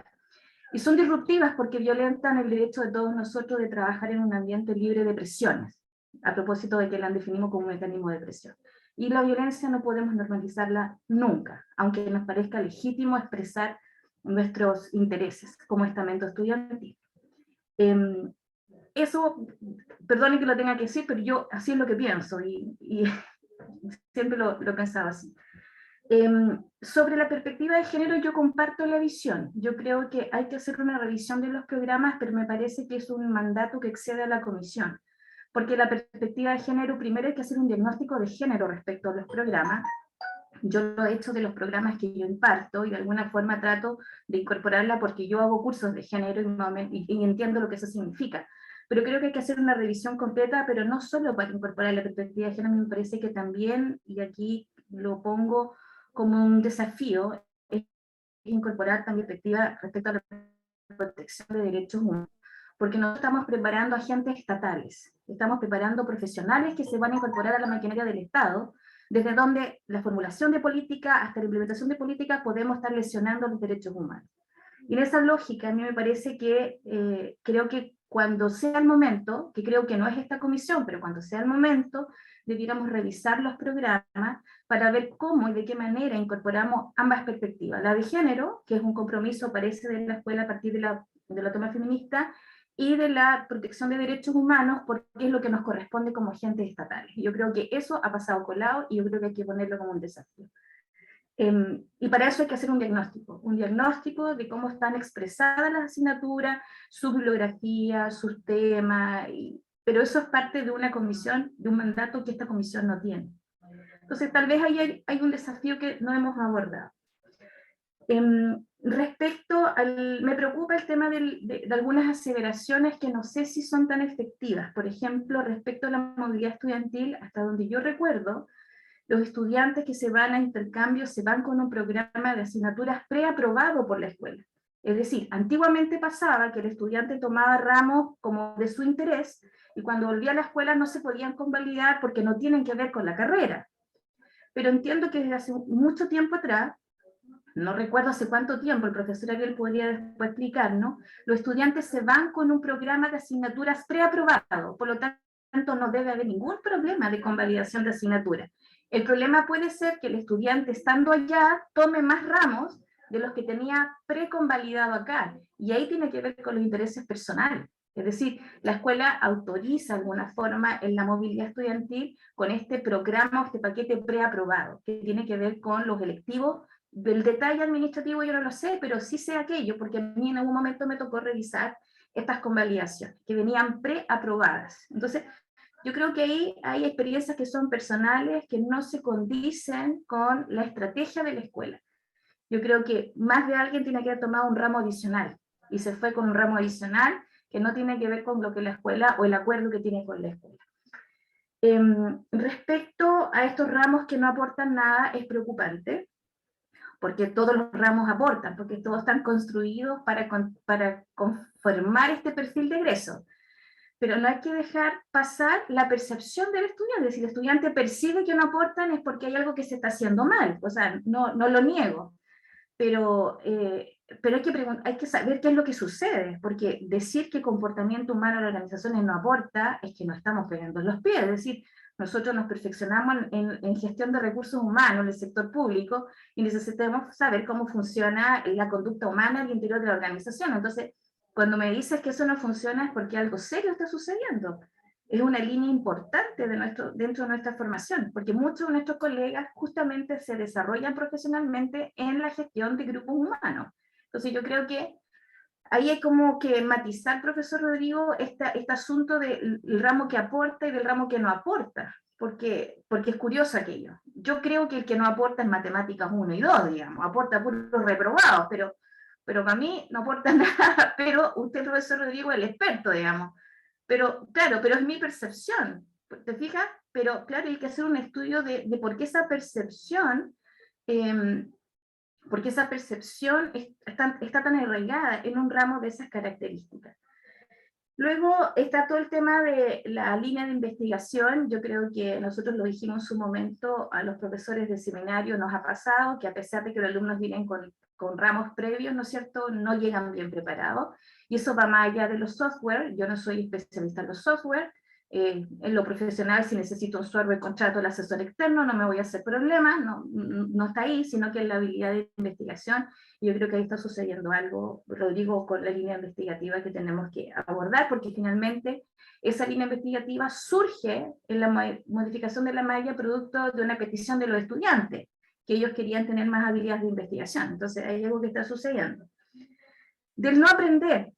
Y son disruptivas porque violentan el derecho de todos nosotros de trabajar en un ambiente libre de presiones, a propósito de que la definimos como un mecanismo de presión. Y la violencia no podemos normalizarla nunca, aunque nos parezca legítimo expresar nuestros intereses como estamento estudiantil. Eso, perdonen que lo tenga que decir, pero yo así es lo que pienso y siempre lo he pensado así. Sobre la perspectiva de género yo comparto la visión. Yo creo que hay que hacer una revisión de los programas, pero me parece que es un mandato que excede a la comisión. Porque la perspectiva de género, primero hay que hacer un diagnóstico de género respecto a los programas. Yo lo he hecho de los programas que yo imparto y de alguna forma trato de incorporarla porque yo hago cursos de género y entiendo lo que eso significa. Pero creo que hay que hacer una revisión completa, pero no solo para incorporar la perspectiva de género, me parece que también, y aquí lo pongo como un desafío, es incorporar también perspectiva respecto a la protección de derechos humanos. Porque no estamos preparando agentes estatales, estamos preparando profesionales que se van a incorporar a la maquinaria del Estado, desde donde la formulación de política hasta la implementación de política podemos estar lesionando los derechos humanos. Y en esa lógica a mí me parece que creo que cuando sea el momento, que creo que no es esta comisión, pero cuando sea el momento, debiéramos revisar los programas para ver cómo y de qué manera incorporamos ambas perspectivas. La de género, que es un compromiso, parece, de la escuela a partir de la toma feminista, y de la protección de derechos humanos, porque es lo que nos corresponde como agentes estatales. Yo creo que eso ha pasado colado y yo creo que hay que ponerlo como un desafío. Y para eso hay que hacer un diagnóstico de cómo están expresadas las asignaturas, su bibliografía, sus temas, pero eso es parte de una comisión, de un mandato que esta comisión no tiene. Entonces tal vez ahí hay un desafío que no hemos abordado. Me preocupa el tema de algunas aseveraciones que no sé si son tan efectivas. Por ejemplo, respecto a la movilidad estudiantil, hasta donde yo recuerdo, los estudiantes que se van a intercambio se van con un programa de asignaturas preaprobado por la escuela. Es decir, antiguamente pasaba que el estudiante tomaba ramos como de su interés y cuando volvía a la escuela no se podían convalidar porque no tienen que ver con la carrera. Pero entiendo que desde hace mucho tiempo atrás, no recuerdo hace cuánto tiempo, el profesor Ariel podría después explicarnos, los estudiantes se van con un programa de asignaturas preaprobado, por lo tanto no debe haber ningún problema de convalidación de asignaturas. El problema puede ser que el estudiante estando allá tome más ramos de los que tenía preconvalidado acá, y ahí tiene que ver con los intereses personales. Es decir, la escuela autoriza de alguna forma en la movilidad estudiantil con este programa, este paquete preaprobado, que tiene que ver con los electivos. Del detalle administrativo yo no lo sé, pero sí sé aquello, porque a mí en algún momento me tocó revisar estas convalidaciones, que venían preaprobadas. Entonces, yo creo que ahí hay experiencias que son personales, que no se condicen con la estrategia de la escuela. Yo creo que más de alguien tiene que haber tomado un ramo adicional, y se fue con un ramo adicional que no tiene que ver con lo que la escuela, o el acuerdo que tiene con la escuela. Respecto a estos ramos que no aportan nada, es preocupante, porque todos los ramos aportan, porque todos están construidos para conformar este perfil de egreso. Pero no hay que dejar pasar la percepción del estudiante. Si el estudiante percibe que no aportan es porque hay algo que se está haciendo mal, o sea, no lo niego, pero hay que saber qué es lo que sucede, porque decir que comportamiento humano en las organizaciones no aporta es que no estamos pegando en los pies. Es decir, nosotros nos perfeccionamos en gestión de recursos humanos en el sector público y necesitamos saber cómo funciona la conducta humana al interior de la organización. Entonces, cuando me dices que eso no funciona es porque algo serio está sucediendo. Es una línea importante dentro de nuestra formación, porque muchos de nuestros colegas justamente se desarrollan profesionalmente en la gestión de grupos humanos. Entonces yo creo que ahí hay como que matizar, profesor Rodrigo, este asunto del ramo que aporta y del ramo que no aporta, porque es curioso aquello. Yo creo que el que no aporta en matemáticas 1 y 2, digamos, aporta puros reprobados, pero para mí no aporta nada, pero usted, profesor Rodrigo, es el experto, digamos. Pero claro, pero es mi percepción, ¿te fijas? Pero claro, hay que hacer un estudio de por qué esa percepción, está tan arraigada en un ramo de esas características. Luego está todo el tema de la línea de investigación. Yo creo que nosotros lo dijimos en su momento a los profesores de seminario, nos ha pasado que a pesar de que los alumnos vienen con ramos previos, ¿no es cierto?, no llegan bien preparados, y eso va más allá de los software. Yo no soy especialista en los software, en lo profesional, si necesito un software, contrato al asesor externo, no me voy a hacer problemas, no está ahí, sino que es la habilidad de investigación. Yo creo que ahí está sucediendo algo, Rodrigo, con la línea investigativa que tenemos que abordar, porque finalmente esa línea investigativa surge en la modificación de la malla producto de una petición de los estudiantes, que ellos querían tener más habilidades de investigación. Entonces hay algo que está sucediendo. Del no aprender,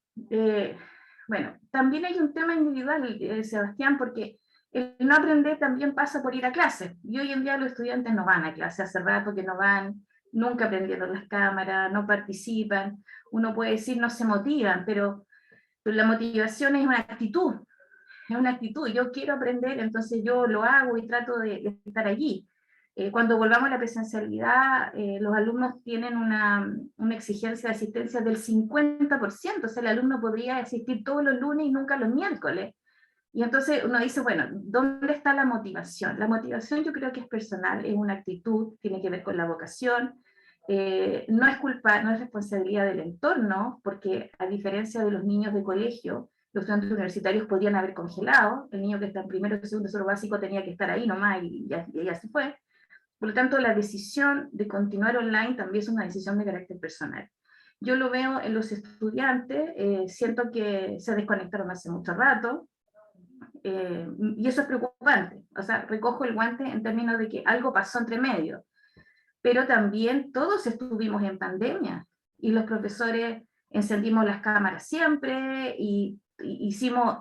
bueno, también hay un tema individual, Sebastián, porque el no aprender también pasa por ir a clase, y hoy en día los estudiantes no van a clase, hace rato que no van, nunca aprendieron las cámaras, no participan. Uno puede decir no se motivan, pero la motivación es una actitud, yo quiero aprender, entonces yo lo hago y trato de estar allí. Cuando volvamos a la presencialidad, los alumnos tienen una exigencia de asistencia del 50%, o sea, el alumno podría asistir todos los lunes y nunca los miércoles. Y entonces uno dice, bueno, ¿dónde está la motivación? La motivación yo creo que es personal, es una actitud, tiene que ver con la vocación, no es culpa, no es responsabilidad del entorno, porque a diferencia de los niños de colegio, los estudiantes universitarios podían haber congelado, el niño que está en primero y segundo solo básico tenía que estar ahí nomás y así fue. Por lo tanto, la decisión de continuar online también es una decisión de carácter personal. Yo lo veo en los estudiantes, siento que se desconectaron hace mucho rato, y eso es preocupante. O sea, recojo el guante en términos de que algo pasó entre medio, pero también todos estuvimos en pandemia, y los profesores encendimos las cámaras siempre, y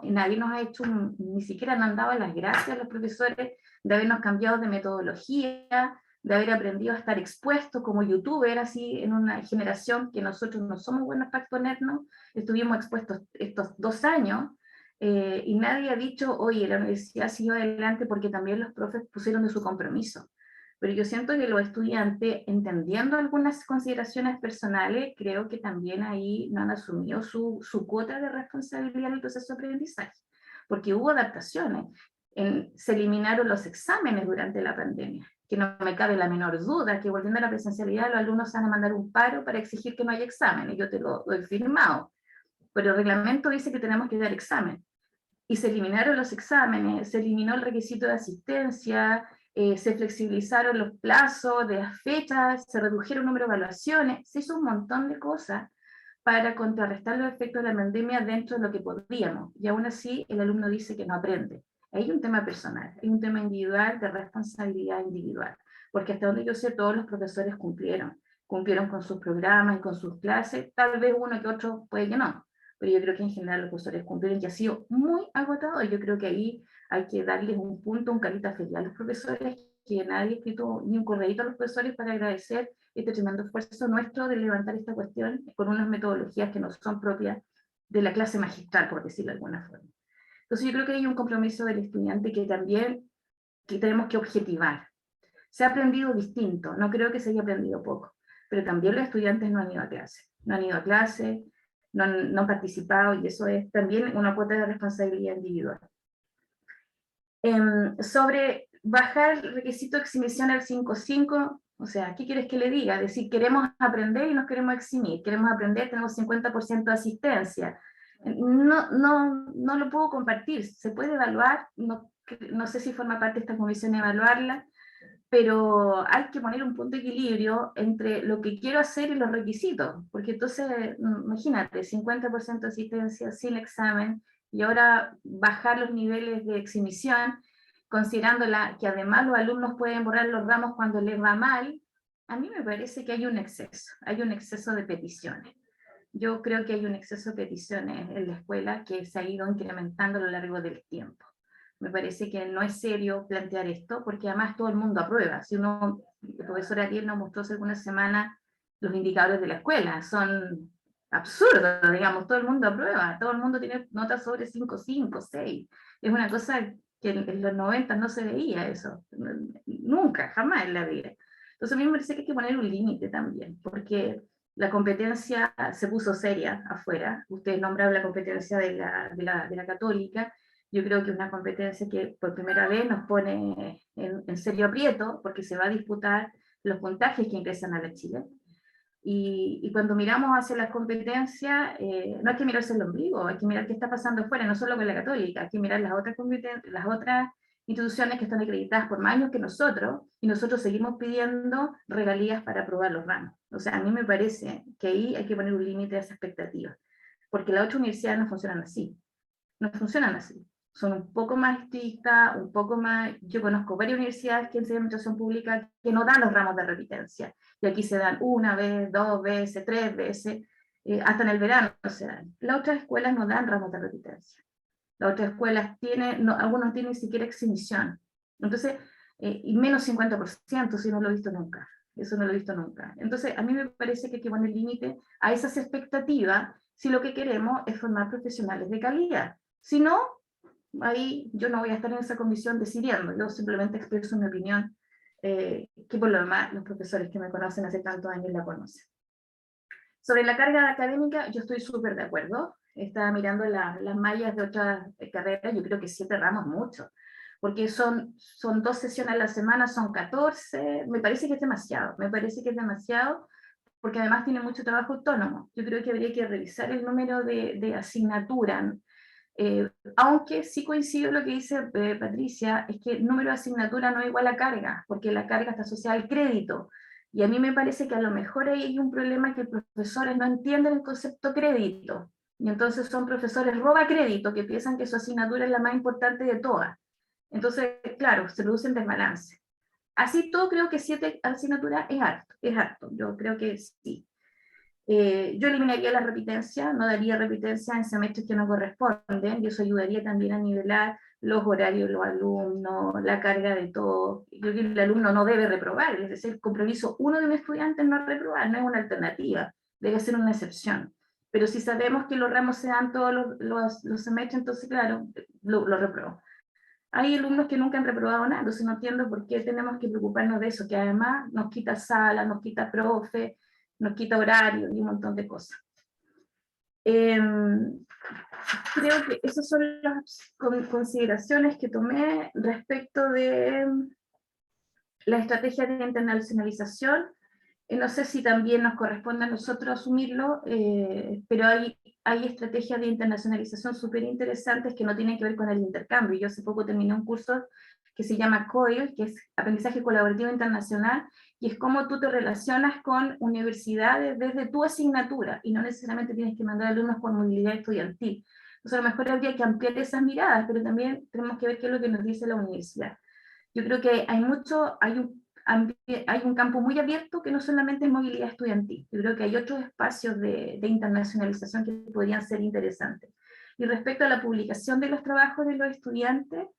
nadie nos ha hecho, ni siquiera nos han dado las gracias a los profesores de habernos cambiado de metodología, de haber aprendido a estar expuestos como youtuber, así en una generación que nosotros no somos buenos para exponernos, estuvimos expuestos estos 2 años, y nadie ha dicho, oye, la universidad siguió adelante porque también los profes pusieron de su compromiso. Pero yo siento que los estudiantes, entendiendo algunas consideraciones personales, creo que también ahí no han asumido su cuota de responsabilidad en el proceso de aprendizaje, porque hubo adaptaciones. Se eliminaron los exámenes durante la pandemia, que no me cabe la menor duda que volviendo a la presencialidad los alumnos van a mandar un paro para exigir que no haya exámenes, yo te lo he firmado, pero el reglamento dice que tenemos que dar examen, y se eliminaron los exámenes, se eliminó el requisito de asistencia, se flexibilizaron los plazos de las fechas, se redujeron el número de evaluaciones, se hizo un montón de cosas para contrarrestar los efectos de la pandemia dentro de lo que podíamos, y aún así el alumno dice que no aprende. Hay un tema personal, hay un tema individual, de responsabilidad individual, porque hasta donde yo sé todos los profesores cumplieron con sus programas y con sus clases, tal vez uno que otro puede que no, pero yo creo que en general los profesores cumplieron, y ha sido muy agotador. Yo creo que ahí hay que darles un punto, un carita feliz a los profesores, que nadie ha escrito ni un correíto a los profesores para agradecer este tremendo esfuerzo nuestro de levantar esta cuestión con unas metodologías que no son propias de la clase magistral, por decirlo de alguna forma. Entonces yo creo que hay un compromiso del estudiante que también tenemos que objetivar. Se ha aprendido distinto, no creo que se haya aprendido poco, pero también los estudiantes no han ido a clase, no han participado, y eso es también una cuota de responsabilidad individual. Sobre bajar el requisito de exhibición al 5.5, o sea, ¿qué quieres que le diga? Es decir, queremos aprender y nos queremos eximir, queremos aprender, tenemos 50% de asistencia. No lo puedo compartir, se puede evaluar, no sé si forma parte de esta comisión evaluarla, pero hay que poner un punto de equilibrio entre lo que quiero hacer y los requisitos, porque entonces, imagínate, 50% de asistencia sin examen, y ahora bajar los niveles de exhibición, considerando que además los alumnos pueden borrar los ramos cuando les va mal. A mí me parece que hay un exceso de peticiones. Yo creo que hay un exceso de peticiones en la escuela que se ha ido incrementando a lo largo del tiempo. Me parece que no es serio plantear esto, porque además todo el mundo aprueba. Si uno, el profesor Ariel nos mostró hace algunas semanas los indicadores de la escuela, son absurdos, digamos, todo el mundo aprueba, todo el mundo tiene notas sobre 5, 6. Es una cosa que en los 90 no se veía eso, nunca, jamás en la vida. Entonces a mí me parece que hay que poner un límite también, porque la competencia se puso seria afuera. Ustedes nombraron la competencia de la Católica. Yo creo que es una competencia que por primera vez nos pone en serio aprieto, porque se va a disputar los puntajes que ingresan a la Chile. Y cuando miramos hacia las competencias, no hay que mirarse el ombligo, hay que mirar qué está pasando afuera, no solo con la Católica, hay que mirar las otras instituciones que están acreditadas por más años que nosotros, y nosotros seguimos pidiendo regalías para aprobar los ramos. O sea, a mí me parece que ahí hay que poner un límite a esa expectativa, porque las otras universidades no funcionan así, son un poco más estrictas, un poco más. Yo conozco varias universidades que enseñan administración pública que no dan los ramos de repitencia, y aquí se dan 1 vez, 2 veces, 3 veces, hasta en el verano se dan. Las otras escuelas no dan ramos de repitencia. Las otras escuelas algunos no tienen ni siquiera exhibición. Entonces, y menos 50%, si no lo he visto nunca. Eso no lo he visto nunca. Entonces, a mí me parece que hay que poner límite a esas expectativas si lo que queremos es formar profesionales de calidad. Si no, ahí yo no voy a estar en esa comisión decidiendo, yo simplemente expreso mi opinión, que por lo demás los profesores que me conocen hace tantos años la conocen. Sobre la carga académica, yo estoy súper de acuerdo. Estaba mirando las mallas de otras carreras, yo creo que 7 ramos mucho, porque son 2 sesiones a la semana, son 14, me parece que es demasiado, porque además tiene mucho trabajo autónomo. Yo creo que habría que revisar el número de asignaturas, aunque sí coincido lo que dice Patricia, es que el número de asignatura no es igual a carga, porque la carga está asociada al crédito, y a mí me parece que a lo mejor hay un problema que los profesores no entienden el concepto crédito, y entonces son profesores roba crédito que piensan que su asignatura es la más importante de todas. Entonces, claro, se producen desbalance. Así todo, creo que 7 asignaturas es harto, yo creo que sí. Yo eliminaría la repitencia, no daría repitencia en semestres que no corresponden, y eso ayudaría también a nivelar los horarios de los alumnos, la carga de todo. Yo creo que el alumno no debe reprobar, es decir, el compromiso uno de un estudiante no reprobar, no es una alternativa, debe ser una excepción. Pero si sabemos que los ramos se dan todos los semestres, entonces claro, lo repruebo. Hay alumnos que nunca han reprobado nada, entonces no entiendo por qué tenemos que preocuparnos de eso, que además nos quita sala, nos quita profe, nos quita horario y un montón de cosas. Creo que esas son las consideraciones que tomé respecto de la estrategia de internacionalización. No sé si también nos corresponde a nosotros asumirlo, pero hay estrategias de internacionalización súper interesantes que no tienen que ver con el intercambio. Yo hace poco terminé un curso que se llama COIL, que es Aprendizaje Colaborativo Internacional, y es cómo tú te relacionas con universidades desde tu asignatura, y no necesariamente tienes que mandar alumnos con movilidad estudiantil. Entonces a lo mejor habría que ampliar esas miradas, pero también tenemos que ver qué es lo que nos dice la universidad. Yo creo que hay un campo muy abierto que no solamente es movilidad estudiantil. Yo creo que hay otros espacios de internacionalización que podrían ser interesantes. Y respecto a la publicación de los trabajos de los estudiantes,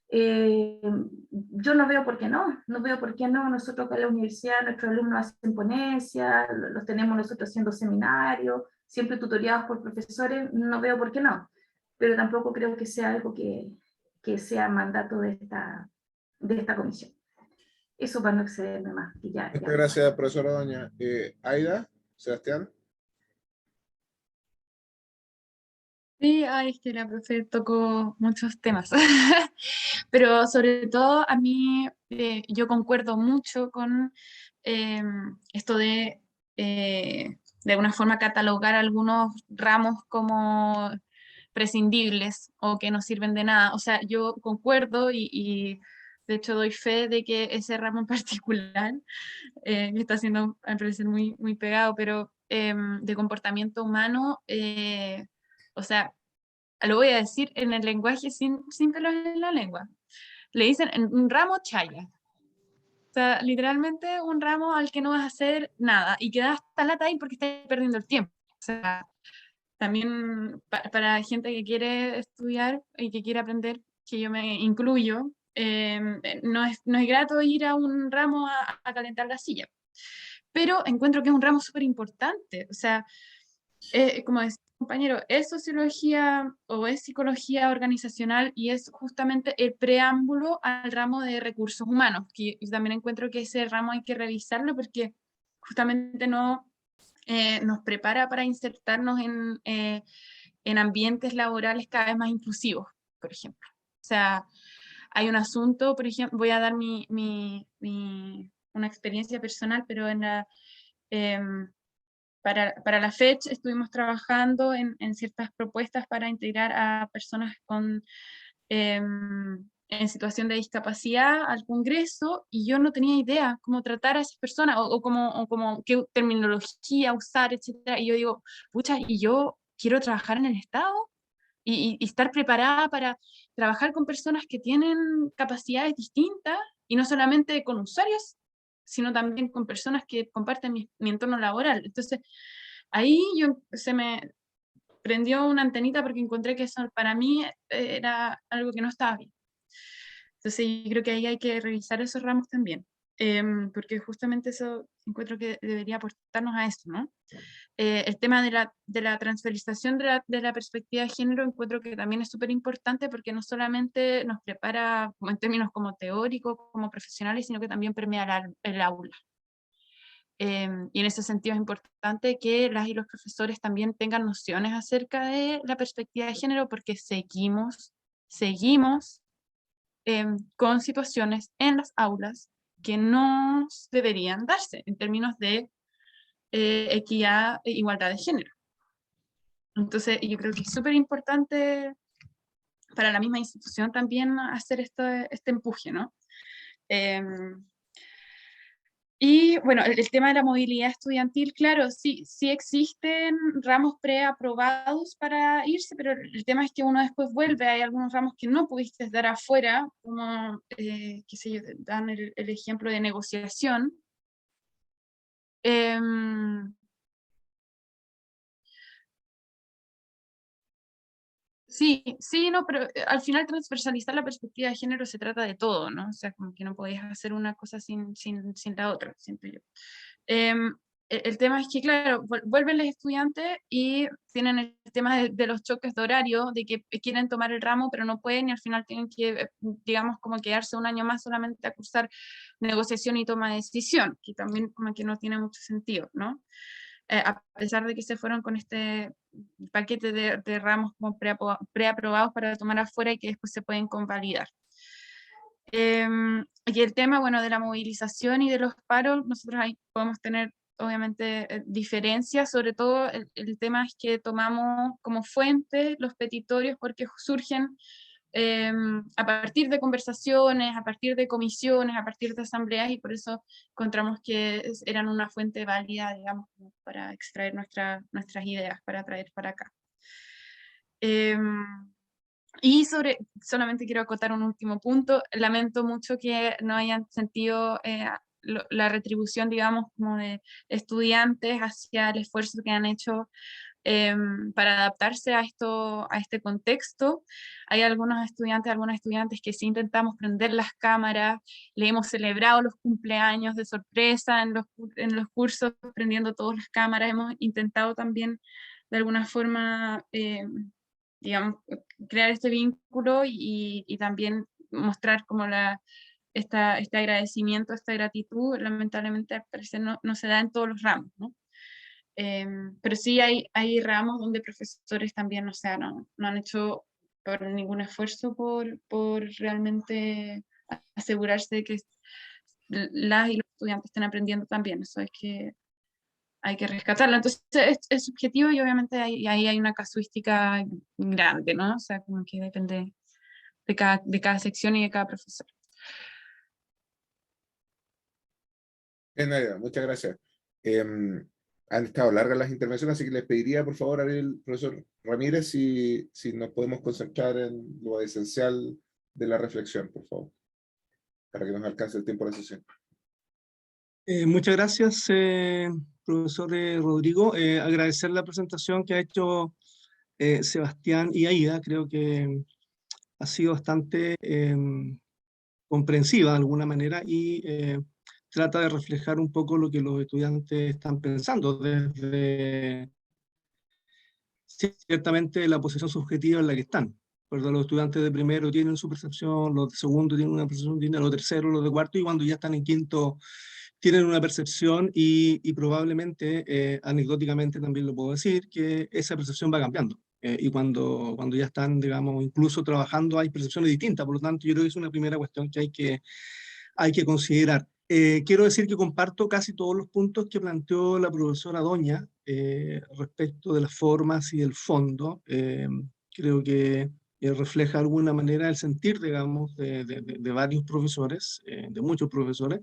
yo no veo por qué no veo por qué no. Nosotros acá en la universidad, nuestros alumnos hacen ponencias, los tenemos nosotros haciendo seminarios, siempre tutoriados por profesores, no veo por qué no, pero tampoco creo que sea algo que sea mandato de esta comisión. Eso para no excederme más. Que Muchas gracias, profesora Doña. Aida, Sebastián. Sí, ay, es que la profe tocó muchos temas, pero sobre todo a mí yo concuerdo mucho con esto de alguna forma catalogar algunos ramos como prescindibles o que no sirven de nada. O sea, yo concuerdo y de hecho doy fe de que ese ramo en particular me está haciendo al parecer muy, muy pegado, pero de comportamiento humano, o sea, lo voy a decir en el lenguaje sin pelos en la lengua. Le dicen un ramo chaya. O sea, literalmente un ramo al que no vas a hacer nada y quedas hasta lata ahí porque estás perdiendo el tiempo. O sea, también para gente que quiere estudiar y que quiere aprender, que yo me incluyo, no es grato ir a un ramo a calentar la silla. Pero encuentro que es un ramo súper importante. O sea, como decía el compañero, es sociología o es psicología organizacional y es justamente el preámbulo al ramo de recursos humanos, que yo también encuentro que ese ramo hay que revisarlo porque justamente no nos prepara para insertarnos en ambientes laborales cada vez más inclusivos, por ejemplo. O sea, hay un asunto, por ejemplo, voy a dar una experiencia personal, pero para la fecha estuvimos trabajando en ciertas propuestas para integrar a personas en situación de discapacidad al Congreso y yo no tenía idea cómo tratar a esas personas o cómo qué terminología usar, etcétera. Y yo digo, pucha, y yo quiero trabajar en el Estado y estar preparada para trabajar con personas que tienen capacidades distintas y no solamente con usuarios, sino también con personas que comparten mi entorno laboral. Entonces, ahí se me prendió una antenita porque encontré que eso para mí era algo que no estaba bien. Entonces yo creo que ahí hay que revisar esos ramos también, porque justamente eso encuentro que debería aportarnos a eso, ¿no? El tema de la transversalización de la perspectiva de género encuentro que también es súper importante porque no solamente nos prepara como en términos como teóricos, como profesionales, sino que también permea el aula. Y en ese sentido es importante que las y los profesores también tengan nociones acerca de la perspectiva de género porque seguimos con situaciones en las aulas que no deberían darse en términos de equidad e igualdad de género. Entonces, yo creo que es súper importante para la misma institución también hacer este empuje, ¿no? Y bueno, el tema de la movilidad estudiantil, claro, sí existen ramos preaprobados para irse, pero el tema es que uno después vuelve, hay algunos ramos que no pudiste dar afuera, como, qué sé yo, dan el ejemplo de negociación. Sí, no, pero al final transversalizar la perspectiva de género se trata de todo, ¿no? O sea, como que no podías hacer una cosa sin la otra, siento yo. El tema es que, claro, vuelven los estudiantes y tienen el tema de los choques de horario, de que quieren tomar el ramo, pero no pueden y al final tienen que, digamos, como quedarse un año más solamente a cursar negociación y toma de decisión, que también como que no tiene mucho sentido, ¿no? A pesar de que se fueron con este paquete de ramos como preaprobados para tomar afuera y que después se pueden convalidar. Y el tema, bueno, de la movilización y de los paros, nosotros ahí podemos tener obviamente diferencias, sobre todo el tema es que tomamos como fuente los petitorios porque surgen a partir de conversaciones, a partir de comisiones, a partir de asambleas, y por eso encontramos que eran una fuente válida, digamos, para extraer nuestras ideas, para traer para acá. Y solamente quiero acotar un último punto. Lamento mucho que no hayan sentido la retribución, digamos, como de estudiantes hacia el esfuerzo que han hecho para adaptarse a este contexto. Hay algunas estudiantes que sí intentamos prender las cámaras, le hemos celebrado los cumpleaños de sorpresa en los cursos, prendiendo todas las cámaras. Hemos intentado también de alguna forma digamos, crear este vínculo y también mostrar como este agradecimiento, esta gratitud. Lamentablemente al parecer no se da en todos los ramos, ¿no? Pero sí hay ramos donde profesores también, o sea, no han hecho por ningún esfuerzo por realmente asegurarse de que las y los estudiantes estén aprendiendo también. Eso hay que rescatarlo. Entonces es subjetivo y obviamente ahí hay una casuística grande, ¿no? O sea, como que depende de cada sección y de cada profesor. Bien, Nadia, muchas gracias. Han estado largas las intervenciones, así que les pediría, por favor, al profesor Ramírez si nos podemos concentrar en lo esencial de la reflexión, por favor, para que nos alcance el tiempo de la sesión. Muchas gracias, profesor Rodrigo. Agradecer la presentación que ha hecho Sebastián y Aida. Creo que ha sido bastante comprensiva de alguna manera y trata de reflejar un poco lo que los estudiantes están pensando desde ciertamente la posición subjetiva en la que están. ¿Verdad? Los estudiantes de primero tienen su percepción, los de segundo tienen una percepción, los de tercero, los de cuarto, y cuando ya están en quinto tienen una percepción y probablemente, anecdóticamente también lo puedo decir, que esa percepción va cambiando. Y cuando ya están, digamos, incluso trabajando, hay percepciones distintas. Por lo tanto, yo creo que es una primera cuestión que hay que considerar. Quiero decir que comparto casi todos los puntos que planteó la profesora Doña respecto de las formas y del fondo. Creo que refleja de alguna manera el sentir, digamos, de varios profesores, de muchos profesores.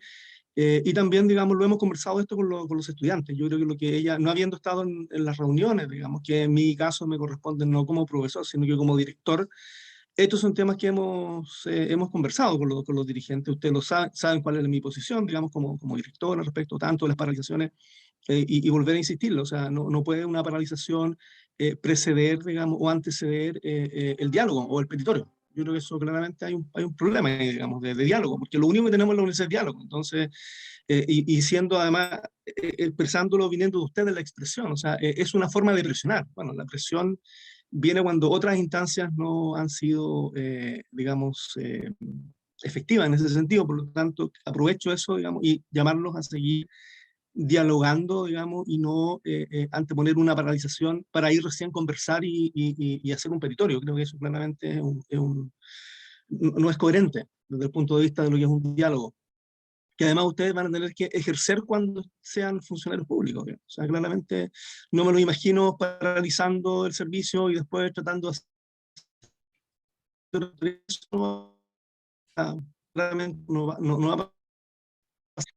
Y también, digamos, lo hemos conversado esto con los estudiantes. Yo creo que lo que ella, no habiendo estado en las reuniones, digamos, que en mi caso me corresponde no como profesor, sino que como director, estos son temas que hemos conversado con los dirigentes. Ustedes lo saben cuál es mi posición, digamos, como director respecto tanto de las paralizaciones y volver a insistirlo. O sea, no puede una paralización preceder, digamos, o anteceder el diálogo o el petitorio. Yo creo que eso claramente hay un problema, digamos, de diálogo, porque lo único que tenemos en la universidad es diálogo. Entonces, y siendo además, expresándolo viniendo de ustedes la expresión, o sea, es una forma de presionar. Bueno, la presión viene cuando otras instancias no han sido, digamos, efectivas en ese sentido. Por lo tanto, aprovecho eso, digamos, y llamarlos a seguir dialogando, digamos, y no anteponer una paralización para ir recién conversar y hacer un petitorio. Creo que eso claramente no es coherente desde el punto de vista de lo que es un diálogo, que además ustedes van a tener que ejercer cuando sean funcionarios públicos. O sea, claramente no me lo imagino paralizando el servicio y después tratando de hacer eso. Claramente no va a pasar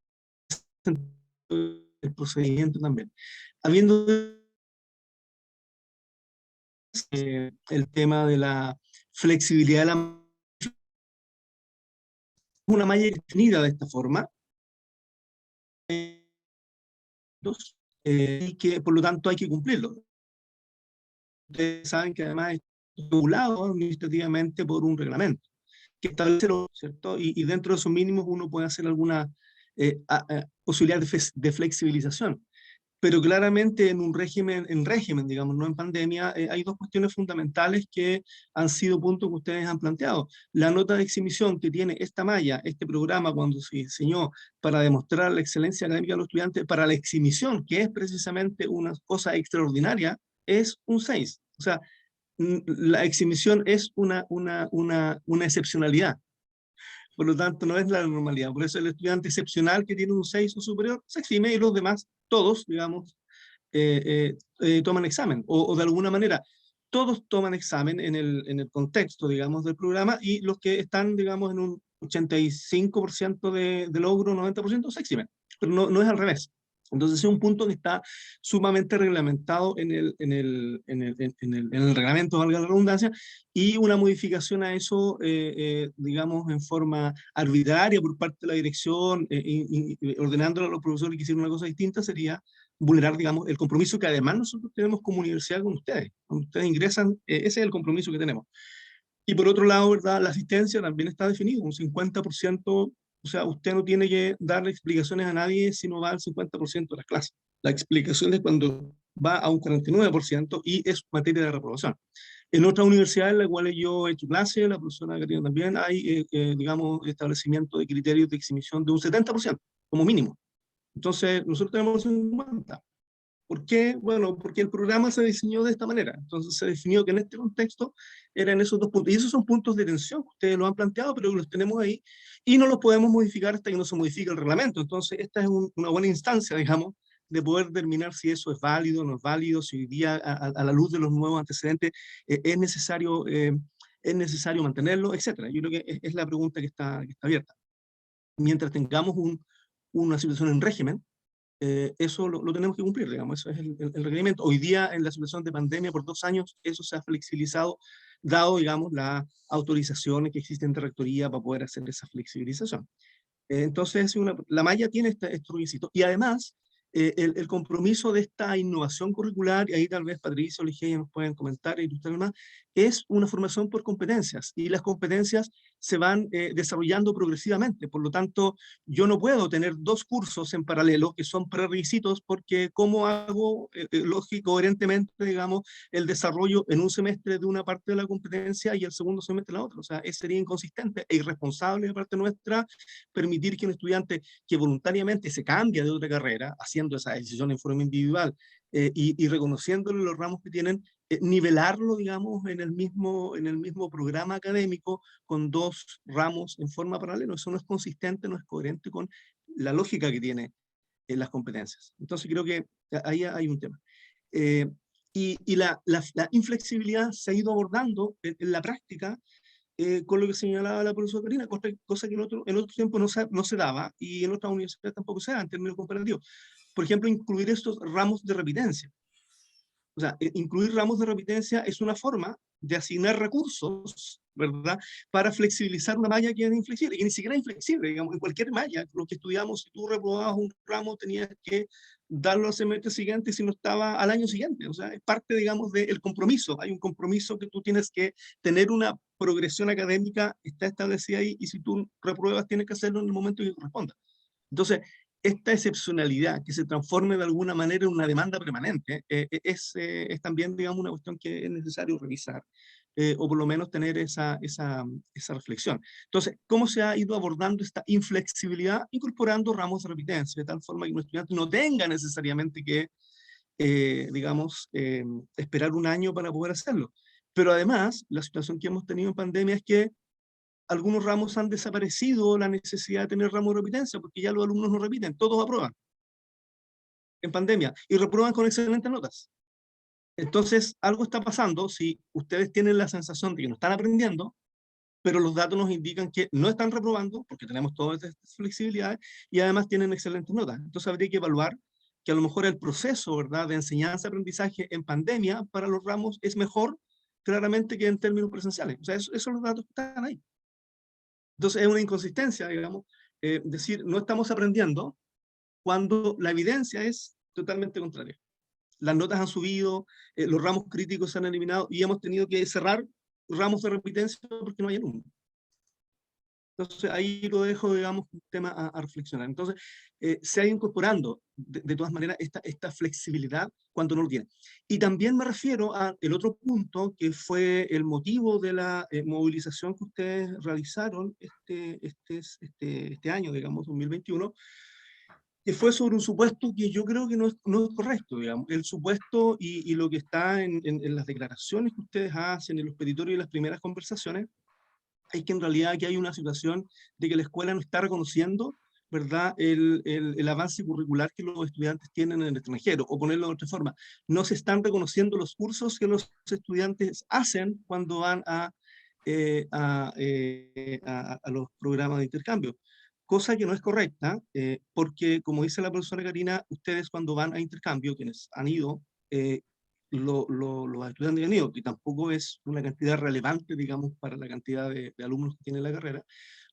el procedimiento también. Habiendo el tema de la flexibilidad de una malla definida de esta forma, y que por lo tanto hay que cumplirlo. Ustedes saben que además es regulado administrativamente por un reglamento que establece lo, ¿cierto? Y dentro de esos mínimos uno puede hacer alguna posibilidad de flexibilización. Pero claramente en régimen, digamos, no en pandemia, hay dos cuestiones fundamentales que han sido puntos que ustedes han planteado. La nota de exhibición que tiene esta malla, este programa, cuando se diseñó para demostrar la excelencia académica de los estudiantes, para la exhibición, que es precisamente una cosa extraordinaria, es un 6. O sea, la exhibición es una excepcionalidad. Por lo tanto, no es la normalidad. Por eso el estudiante excepcional que tiene un 6 o superior se exime y los demás, todos, digamos, toman examen. O de alguna manera, todos toman examen en el contexto, digamos, del programa, y los que están, digamos, en un 85% de logro, 90% se eximen. Pero no es al revés. Entonces es un punto que está sumamente reglamentado en el reglamento, valga la redundancia, y una modificación a eso, digamos, en forma arbitraria por parte de la dirección, ordenándole a los profesores que hicieran una cosa distinta, sería vulnerar, digamos, el compromiso que además nosotros tenemos como universidad con ustedes. Cuando ustedes ingresan, ese es el compromiso que tenemos. Y por otro lado, ¿verdad? La asistencia también está definida, un 50%, o sea, usted no tiene que darle explicaciones a nadie si no va al 50% de las clases. La explicación es cuando va a un 49% y es materia de reprobación. En otras universidades en las cuales yo he hecho clase, la profesora Catarina también, hay, digamos, establecimiento de criterios de exhibición de un 70%, como mínimo. Entonces, nosotros tenemos un 50%. ¿Por qué? Bueno, porque el programa se diseñó de esta manera. Entonces se definió que en este contexto eran esos dos puntos. Y esos son puntos de tensión que ustedes lo han planteado, pero los tenemos ahí y no los podemos modificar hasta que no se modifique el reglamento. Entonces esta es una buena instancia, digamos, de poder determinar si eso es válido o no es válido, si hoy día a la luz de los nuevos antecedentes es necesario mantenerlo, etc. Yo creo que es la pregunta que está abierta. Mientras tengamos una situación en régimen, eso lo tenemos que cumplir, digamos, eso es el requerimiento. Hoy día, en la situación de pandemia, por 2 años, eso se ha flexibilizado, dado, digamos, las autorizaciones que existen de rectoría para poder hacer esa flexibilización. Entonces, la malla tiene estos requisitos, y además, el compromiso de esta innovación curricular, y ahí tal vez Patricio o Ligeia nos pueden comentar, y usted más, es una formación por competencias, y las competencias se van desarrollando progresivamente. Por lo tanto, yo no puedo tener 2 cursos en paralelo que son prerequisitos, porque ¿cómo hago lógico, coherentemente, digamos, el desarrollo en un semestre de una parte de la competencia y el segundo semestre de la otra? O sea, sería inconsistente e irresponsable de parte nuestra permitir que un estudiante que voluntariamente se cambia de otra carrera, haciendo esa decisión en forma individual y reconociéndole los ramos que tienen, nivelarlo, digamos, en el mismo programa académico con 2 ramos en forma paralela. Eso no es consistente, no es coherente con la lógica que tiene las competencias. Entonces creo que ahí hay un tema. Y la inflexibilidad se ha ido abordando en la práctica con lo que señalaba la profesora Karina, cosa que en otro tiempo no se daba, y en otras universidades tampoco se da en términos comparativos. Por ejemplo, incluir estos ramos de repitencia. O sea, incluir ramos de repitencia es una forma de asignar recursos, ¿verdad?, para flexibilizar una malla que es inflexible, que ni siquiera es inflexible, digamos, en cualquier malla, lo que estudiamos, si tú reprobabas un ramo, tenías que darlo al semestre siguiente si no estaba al año siguiente. O sea, es parte, digamos, del compromiso. Hay un compromiso que tú tienes que tener, una progresión académica está establecida ahí, y si tú repruebas tienes que hacerlo en el momento que corresponda. Entonces, esta excepcionalidad que se transforme de alguna manera en una demanda permanente es también, digamos, una cuestión que es necesario revisar, o por lo menos tener esa reflexión. Entonces, ¿cómo se ha ido abordando esta inflexibilidad? Incorporando ramos de repitencia, de tal forma que un estudiante no tenga necesariamente que, digamos, esperar un año para poder hacerlo. Pero además, la situación que hemos tenido en pandemia es que algunos ramos han desaparecido la necesidad de tener ramos de repitencia, porque ya los alumnos no repiten, todos aprueban en pandemia, y reprueban con excelentes notas. Entonces, algo está pasando si ustedes tienen la sensación de que no están aprendiendo, pero los datos nos indican que no están reprobando, porque tenemos todas estas flexibilidades, y además tienen excelentes notas. Entonces habría que evaluar que a lo mejor el proceso, ¿verdad?, de enseñanza-aprendizaje en pandemia para los ramos es mejor, claramente, que en términos presenciales. O sea, esos son los datos que están ahí. Entonces es una inconsistencia, digamos, decir no estamos aprendiendo cuando la evidencia es totalmente contraria. Las notas han subido, los ramos críticos se han eliminado, y hemos tenido que cerrar ramos de repitencia porque no hay alumnos. Entonces ahí lo dejo, digamos, un tema a reflexionar. Entonces se ha ido incorporando de todas maneras esta flexibilidad cuando no lo tiene. Y también me refiero al otro punto que fue el motivo de la movilización que ustedes realizaron este año, digamos, 2021, que fue sobre un supuesto que yo creo que no es correcto, digamos. El supuesto y lo que está en las declaraciones que ustedes hacen, en los petitorios y las primeras conversaciones, es que en realidad aquí hay una situación de que la escuela no está reconociendo ¿verdad?, el avance curricular que los estudiantes tienen en el extranjero, o ponerlo de otra forma, no se están reconociendo los cursos que los estudiantes hacen cuando van a los programas de intercambio, cosa que no es correcta, porque, como dice la profesora Karina, ustedes cuando van a intercambio, quienes han ido, los estudiantes que han ido, que tampoco es una cantidad relevante, digamos, para la cantidad de alumnos que tiene la carrera,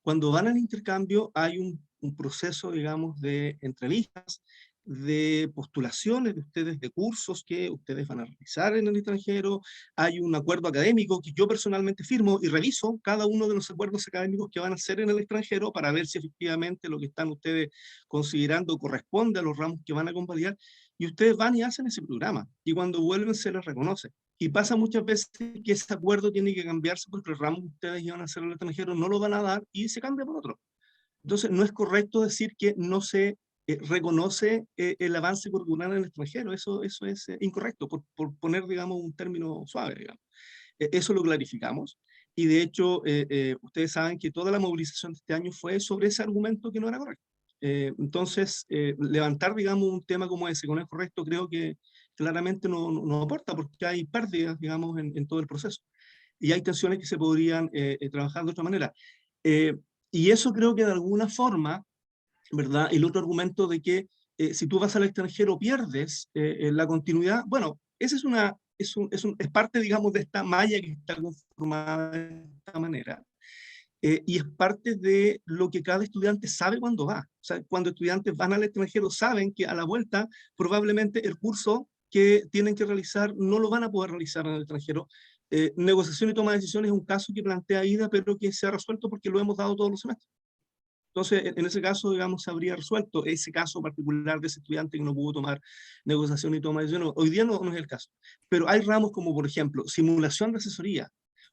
cuando van al intercambio hay un proceso, digamos, de entrevistas, de postulaciones de ustedes, de cursos que ustedes van a realizar en el extranjero. Hay un acuerdo académico que yo personalmente firmo y reviso cada uno de los acuerdos académicos que van a hacer en el extranjero para ver si efectivamente lo que están ustedes considerando corresponde a los ramos que van a convalidar, y ustedes van y hacen ese programa, y cuando vuelven se les reconoce. Y pasa muchas veces que ese acuerdo tiene que cambiarse porque el ramo que ustedes iban a hacer en el extranjero no lo van a dar y se cambia por otro. Entonces, no es correcto decir que no se reconoce el avance curricular en el extranjero. Eso es incorrecto, por poner, digamos, un término suave, digamos. Eso lo clarificamos. Y de hecho, ustedes saben que toda la movilización de este año fue sobre ese argumento que no era correcto. Entonces, levantar, digamos, un tema como ese, que no es correcto, creo que claramente no aporta, porque hay pérdidas, digamos, en todo el proceso. Y hay tensiones que se podrían trabajar de otra manera. Y eso creo que de alguna forma, ¿verdad? El otro argumento de que si tú vas al extranjero pierdes la continuidad, bueno, esa es parte, digamos, de esta malla que está conformada de esta manera. Y es parte de lo que cada estudiante sabe cuando va. O sea, cuando estudiantes van al extranjero saben que a la vuelta probablemente el curso que tienen que realizar no lo van a poder realizar en el extranjero. Negociación y toma de decisiones es un caso que plantea IDA, pero que se ha resuelto porque lo hemos dado todos los semestres. Entonces, en ese caso, digamos, se habría resuelto ese caso particular de ese estudiante que no pudo tomar negociación y toma de decisiones. Hoy día no es el caso. Pero hay ramos como, por ejemplo, simulación de asesoría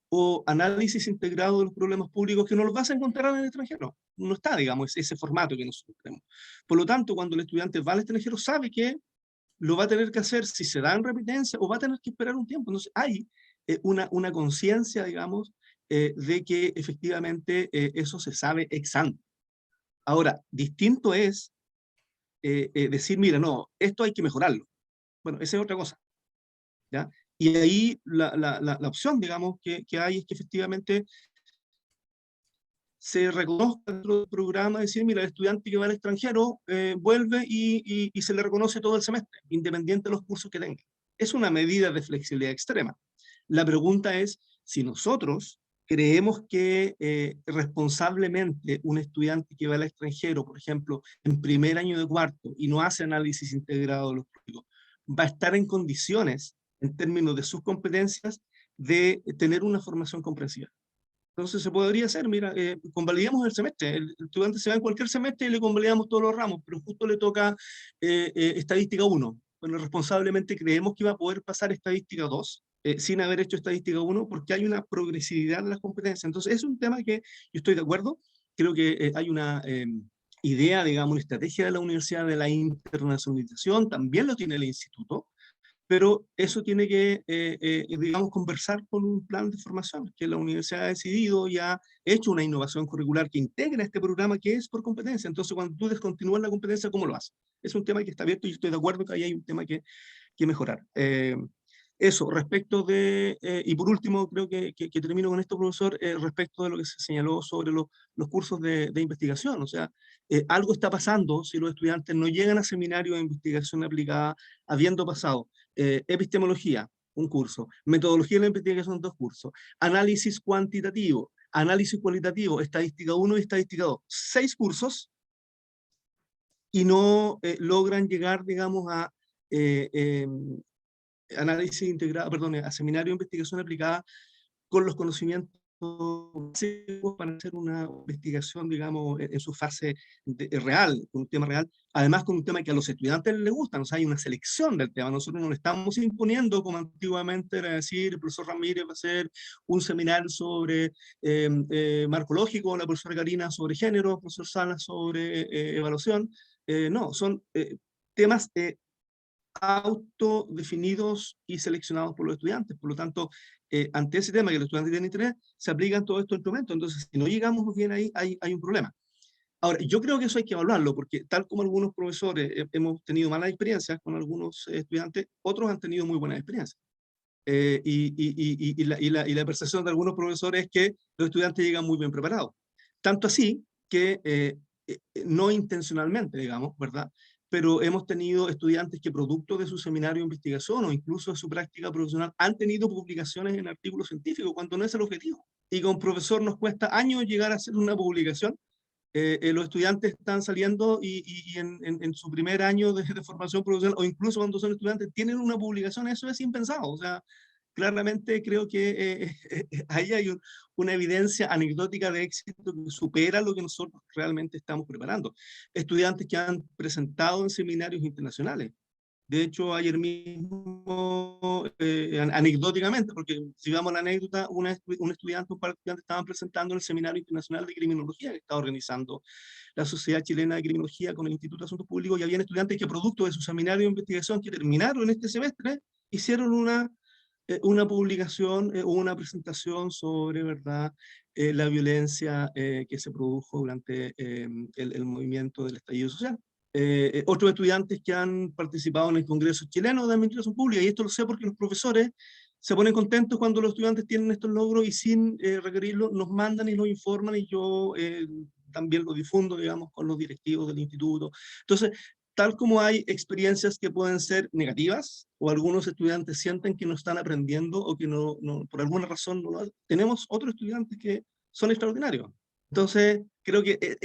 o análisis integrado de los problemas públicos que no los vas a encontrar en el extranjero. No está, digamos, ese formato que nosotros tenemos. Por lo tanto, cuando el estudiante va al extranjero, sabe que lo va a tener que hacer si se da en repitencia o va a tener que esperar un tiempo. Entonces, hay una conciencia, digamos, de que efectivamente eso se sabe ex ante. Ahora, distinto es decir, mira, no, esto hay que mejorarlo. Bueno, esa es otra cosa, ¿ya? Y ahí la opción, digamos, que hay es que efectivamente se reconozca dentro del programa, decir, mira, el estudiante que va al extranjero vuelve y se le reconoce todo el semestre, independiente de los cursos que tenga. Es una medida de flexibilidad extrema. La pregunta es si nosotros creemos que responsablemente un estudiante que va al extranjero, por ejemplo, en primer año de cuarto y no hace análisis integrado de los públicos, va a estar en condiciones, en términos de sus competencias, de tener una formación comprensiva. Entonces se podría hacer, mira, convalidamos el semestre, el estudiante se va en cualquier semestre y le convalidamos todos los ramos, pero justo le toca estadística 1. Bueno, responsablemente creemos que iba a poder pasar estadística 2 sin haber hecho estadística 1 porque hay una progresividad de las competencias. Entonces es un tema que yo estoy de acuerdo, creo que hay una idea, digamos, una estrategia de la universidad de la internacionalización, también lo tiene el instituto, pero eso tiene que, digamos, conversar con un plan de formación que la universidad ha decidido y ha hecho una innovación curricular que integra este programa que es por competencia. Entonces, cuando tú descontinúas la competencia, ¿cómo lo haces? Es un tema que está abierto y estoy de acuerdo que ahí hay un tema que mejorar. Eso, respecto de, y por último, creo que termino con esto, profesor, respecto de lo que se señaló sobre los cursos de investigación. O sea, algo está pasando si los estudiantes no llegan a seminarios de investigación aplicada habiendo pasado epistemología, un curso, metodología de la investigación, 2 cursos, análisis cuantitativo, análisis cualitativo, estadística 1 y estadística 2, 6 cursos, y no logran llegar, digamos, a análisis integrado, perdón, a seminario de investigación aplicada con los conocimientos básicos para hacer una investigación, digamos, en su fase real, con un tema real, además con un tema que a los estudiantes les gusta, o sea, hay una selección del tema, nosotros no le estamos imponiendo, como antiguamente era decir, el profesor Ramírez va a hacer un seminario sobre marco lógico, la profesora Karina sobre género, el profesor Salas sobre evaluación, no, son temas autodefinidos y seleccionados por los estudiantes. Por lo tanto, ante ese tema que los estudiantes tienen interés, se aplican todos estos instrumentos. Entonces, si no llegamos bien ahí, hay un problema. Ahora, yo creo que eso hay que evaluarlo, porque tal como algunos profesores hemos tenido malas experiencias con algunos estudiantes, otros han tenido muy buenas experiencias. Y la percepción de algunos profesores es que los estudiantes llegan muy bien preparados. Tanto así que, no intencionalmente, digamos, ¿verdad? Pero hemos tenido estudiantes que producto de su seminario de investigación o incluso de su práctica profesional han tenido publicaciones en artículos científicos cuando no es el objetivo. Y con profesor nos cuesta años llegar a hacer una publicación. Los estudiantes están saliendo y en su primer año de formación profesional, o incluso cuando son estudiantes, tienen una publicación. Eso es impensado. O sea, claramente creo que ahí hay una evidencia anecdótica de éxito que supera lo que nosotros realmente estamos preparando. Estudiantes que han presentado en seminarios internacionales. De hecho, ayer mismo, anecdóticamente, porque si vamos a la anécdota, un estudiante, un par de estudiantes estaban presentando en el Seminario Internacional de Criminología que está organizando la Sociedad Chilena de Criminología con el Instituto de Asuntos Públicos, y habían estudiantes que producto de su seminario de investigación que terminaron este semestre, hicieron una publicación o una presentación sobre, ¿verdad?, la violencia que se produjo durante el movimiento del estallido social. Otros estudiantes que han participado en el Congreso Chileno de Administración Pública, y esto lo sé porque los profesores se ponen contentos cuando los estudiantes tienen estos logros y sin requerirlo nos mandan y nos informan, y yo también lo difundo, digamos, con los directivos del instituto. Entonces, tal como hay experiencias que pueden ser negativas, o algunos estudiantes sienten que no están aprendiendo o que por alguna razón no lo hacen, tenemos otros estudiantes que son extraordinarios. Entonces, creo que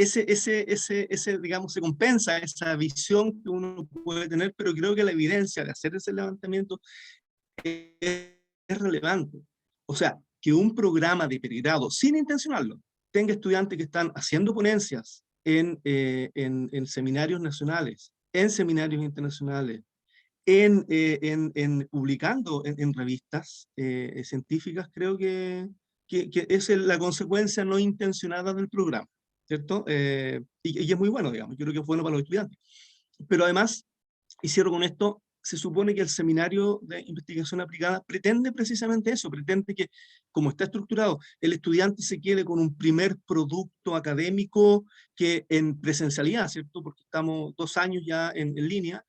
digamos, se compensa esa visión que uno puede tener, pero creo que la evidencia de hacer ese levantamiento es relevante. O sea, que un programa de pregrado, sin intencionarlo, tenga estudiantes que están haciendo ponencias en seminarios nacionales, en seminarios internacionales, publicando en revistas científicas, creo que es la consecuencia no intencionada del programa, ¿cierto? Y es muy bueno, digamos, yo creo que es bueno para los estudiantes. Pero además, y cierro con esto, se supone que el seminario de investigación aplicada pretende precisamente eso, pretende que, como está estructurado, el estudiante se quede con un primer producto académico que en presencialidad, ¿cierto? Porque estamos 2 años ya en línea,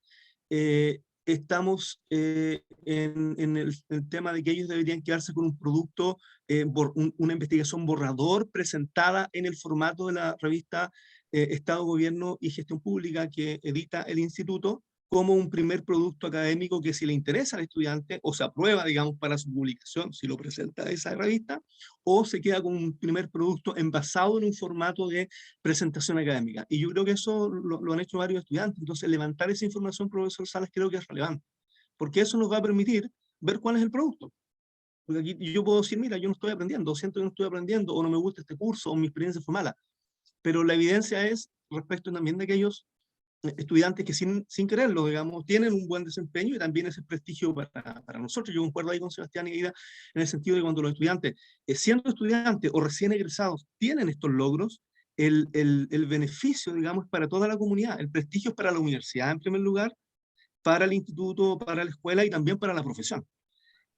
estamos en el tema de que ellos deberían quedarse con un producto, una investigación borrador presentada en el formato de la revista Estado, Gobierno y Gestión Pública que edita el instituto, como un primer producto académico que si le interesa al estudiante, o se aprueba, digamos, para su publicación, si lo presenta esa revista, o se queda con un primer producto envasado en un formato de presentación académica. Y yo creo que eso lo han hecho varios estudiantes. Entonces, levantar esa información, profesor Salas, creo que es relevante, porque eso nos va a permitir ver cuál es el producto. Porque aquí yo puedo decir, mira, yo no estoy aprendiendo, o siento que no estoy aprendiendo, o no me gusta este curso, o mi experiencia fue mala. Pero la evidencia es respecto también de aquellos estudiantes que sin quererlo, digamos, tienen un buen desempeño y también ese prestigio para nosotros. Yo concuerdo ahí con Sebastián y Aida en el sentido de cuando los estudiantes, siendo estudiantes o recién egresados, tienen estos logros, el beneficio, digamos, para toda la comunidad. El prestigio es para la universidad, en primer lugar, para el instituto, para la escuela y también para la profesión.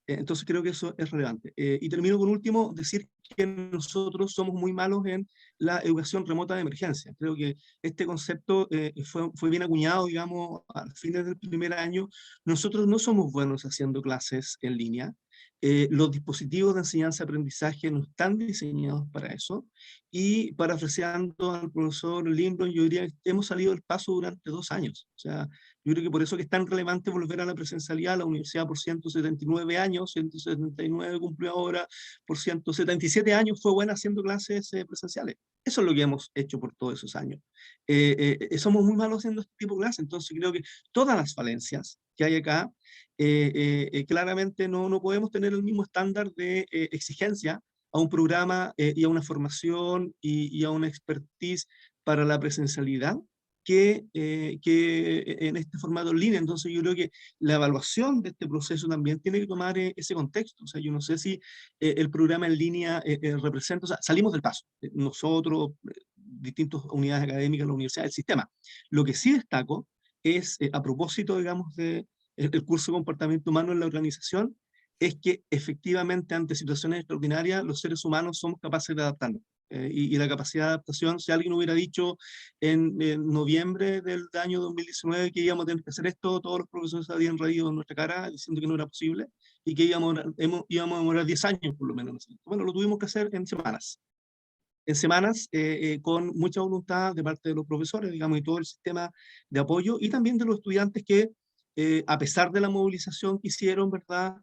Entonces creo que eso es relevante. Y termino por último, decir que nosotros somos muy malos en la educación remota de emergencia. Creo que este concepto fue bien acuñado, digamos, a fines del primer año. Nosotros no somos buenos haciendo clases en línea. Los dispositivos de enseñanza-aprendizaje no están diseñados para eso. Y parafraseando al profesor Lindblom, yo diría que hemos salido del paso durante 2 años. O sea, yo creo que por eso que es tan relevante volver a la presencialidad. La universidad por 179 años, 179 cumplió ahora, por 177 años fue buena haciendo clases presenciales. Eso es lo que hemos hecho por todos esos años. Somos muy malos haciendo este tipo de clases, entonces creo que todas las falencias que hay acá, claramente no podemos tener el mismo estándar de exigencia a un programa y a una formación y a una expertise para la presencialidad que en este formato en línea. Entonces yo creo que la evaluación de este proceso también tiene que tomar ese contexto. O sea, yo no sé si el programa en línea representa, o sea, salimos del paso, nosotros, distintas unidades académicas, la universidad, el sistema. Lo que sí destaco es, a propósito, digamos, de el curso de comportamiento humano en la organización, es que efectivamente ante situaciones extraordinarias los seres humanos somos capaces de adaptarnos. y la capacidad de adaptación. Si alguien hubiera dicho en noviembre del año 2019 que íbamos a tener que hacer esto, todos los profesores habían reído en nuestra cara diciendo que no era posible y que íbamos a demorar 10 años por lo menos. Bueno, lo tuvimos que hacer en semanas. En semanas, con mucha voluntad de parte de los profesores, digamos, y todo el sistema de apoyo, y también de los estudiantes que, a pesar de la movilización que hicieron, ¿verdad?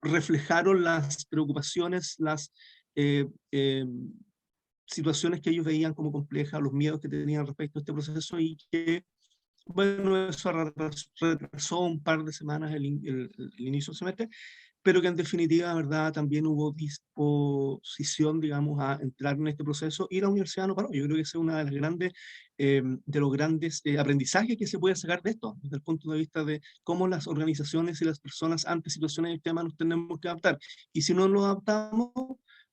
Reflejaron las preocupaciones, las situaciones que ellos veían como complejas, los miedos que tenían respecto a este proceso, y que, bueno, eso retrasó un par de semanas el inicio del semestre, pero que en definitiva, ¿verdad?, también hubo disposición, digamos, a entrar en este proceso, y la universidad no paró. Yo creo que ese es uno de los grandes aprendizajes que se puede sacar de esto, desde el punto de vista de cómo las organizaciones y las personas ante situaciones extremas nos tenemos que adaptar. Y si no nos adaptamos,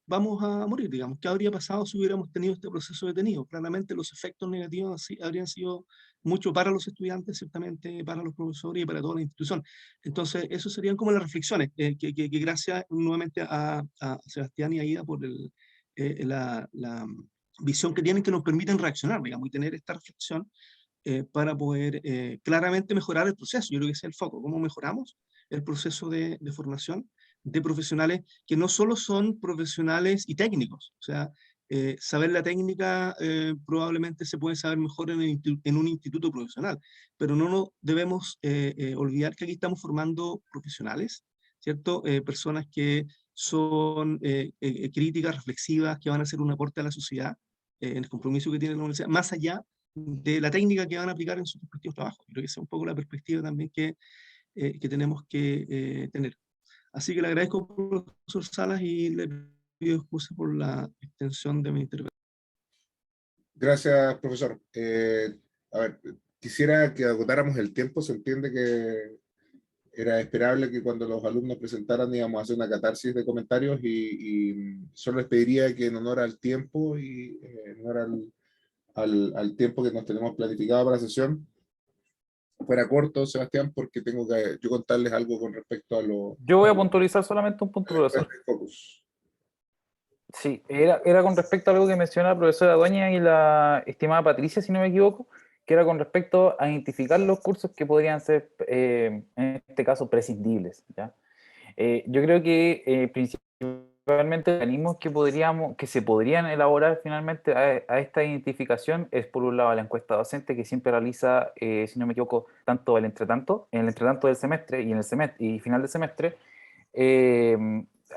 vamos a morir, digamos. ¿Qué habría pasado si hubiéramos tenido este proceso detenido? Claramente los efectos negativos habrían sido mucho para los estudiantes, ciertamente para los profesores y para toda la institución. Entonces, eso serían como las reflexiones, que gracias nuevamente a Sebastián y a Ida por la visión que tienen, que nos permiten reaccionar, digamos, y tener esta reflexión para poder claramente mejorar el proceso. Yo creo que ese es el foco, cómo mejoramos el proceso de formación de profesionales que no solo son profesionales y técnicos, o sea, saber la técnica probablemente se puede saber mejor en un instituto profesional, pero no nos debemos olvidar que aquí estamos formando profesionales, ¿cierto? Personas que son críticas, reflexivas, que van a hacer un aporte a la sociedad en el compromiso que tiene la universidad, más allá de la técnica que van a aplicar en sus respectivos trabajos. Creo que esa es un poco la perspectiva también que tenemos que tener. Así que le agradezco, profesor Salas, y le pido excusas por la extensión de mi intervención. Gracias, profesor. A ver, quisiera que agotáramos el tiempo. Se entiende que era esperable que cuando los alumnos presentaran íbamos a hacer una catarsis de comentarios, y solo les pediría que en honor al tiempo y en honor al tiempo que nos tenemos planificado para la sesión, fuera corto, Sebastián, porque tengo que yo contarles algo con respecto a los Yo voy a puntualizar solamente un punto, profesor. focus. Sí, era con respecto a algo que menciona la profesora Dueña y la estimada Patricia, si no me equivoco, que era con respecto a identificar los cursos que podrían ser, en este caso, prescindibles, ¿ya? Yo creo que principalmente mecanismos que se podrían elaborar finalmente a esta identificación es, por un lado, la encuesta docente que siempre realiza, si no me equivoco, tanto en el entretanto del semestre y en el semestre y final del semestre,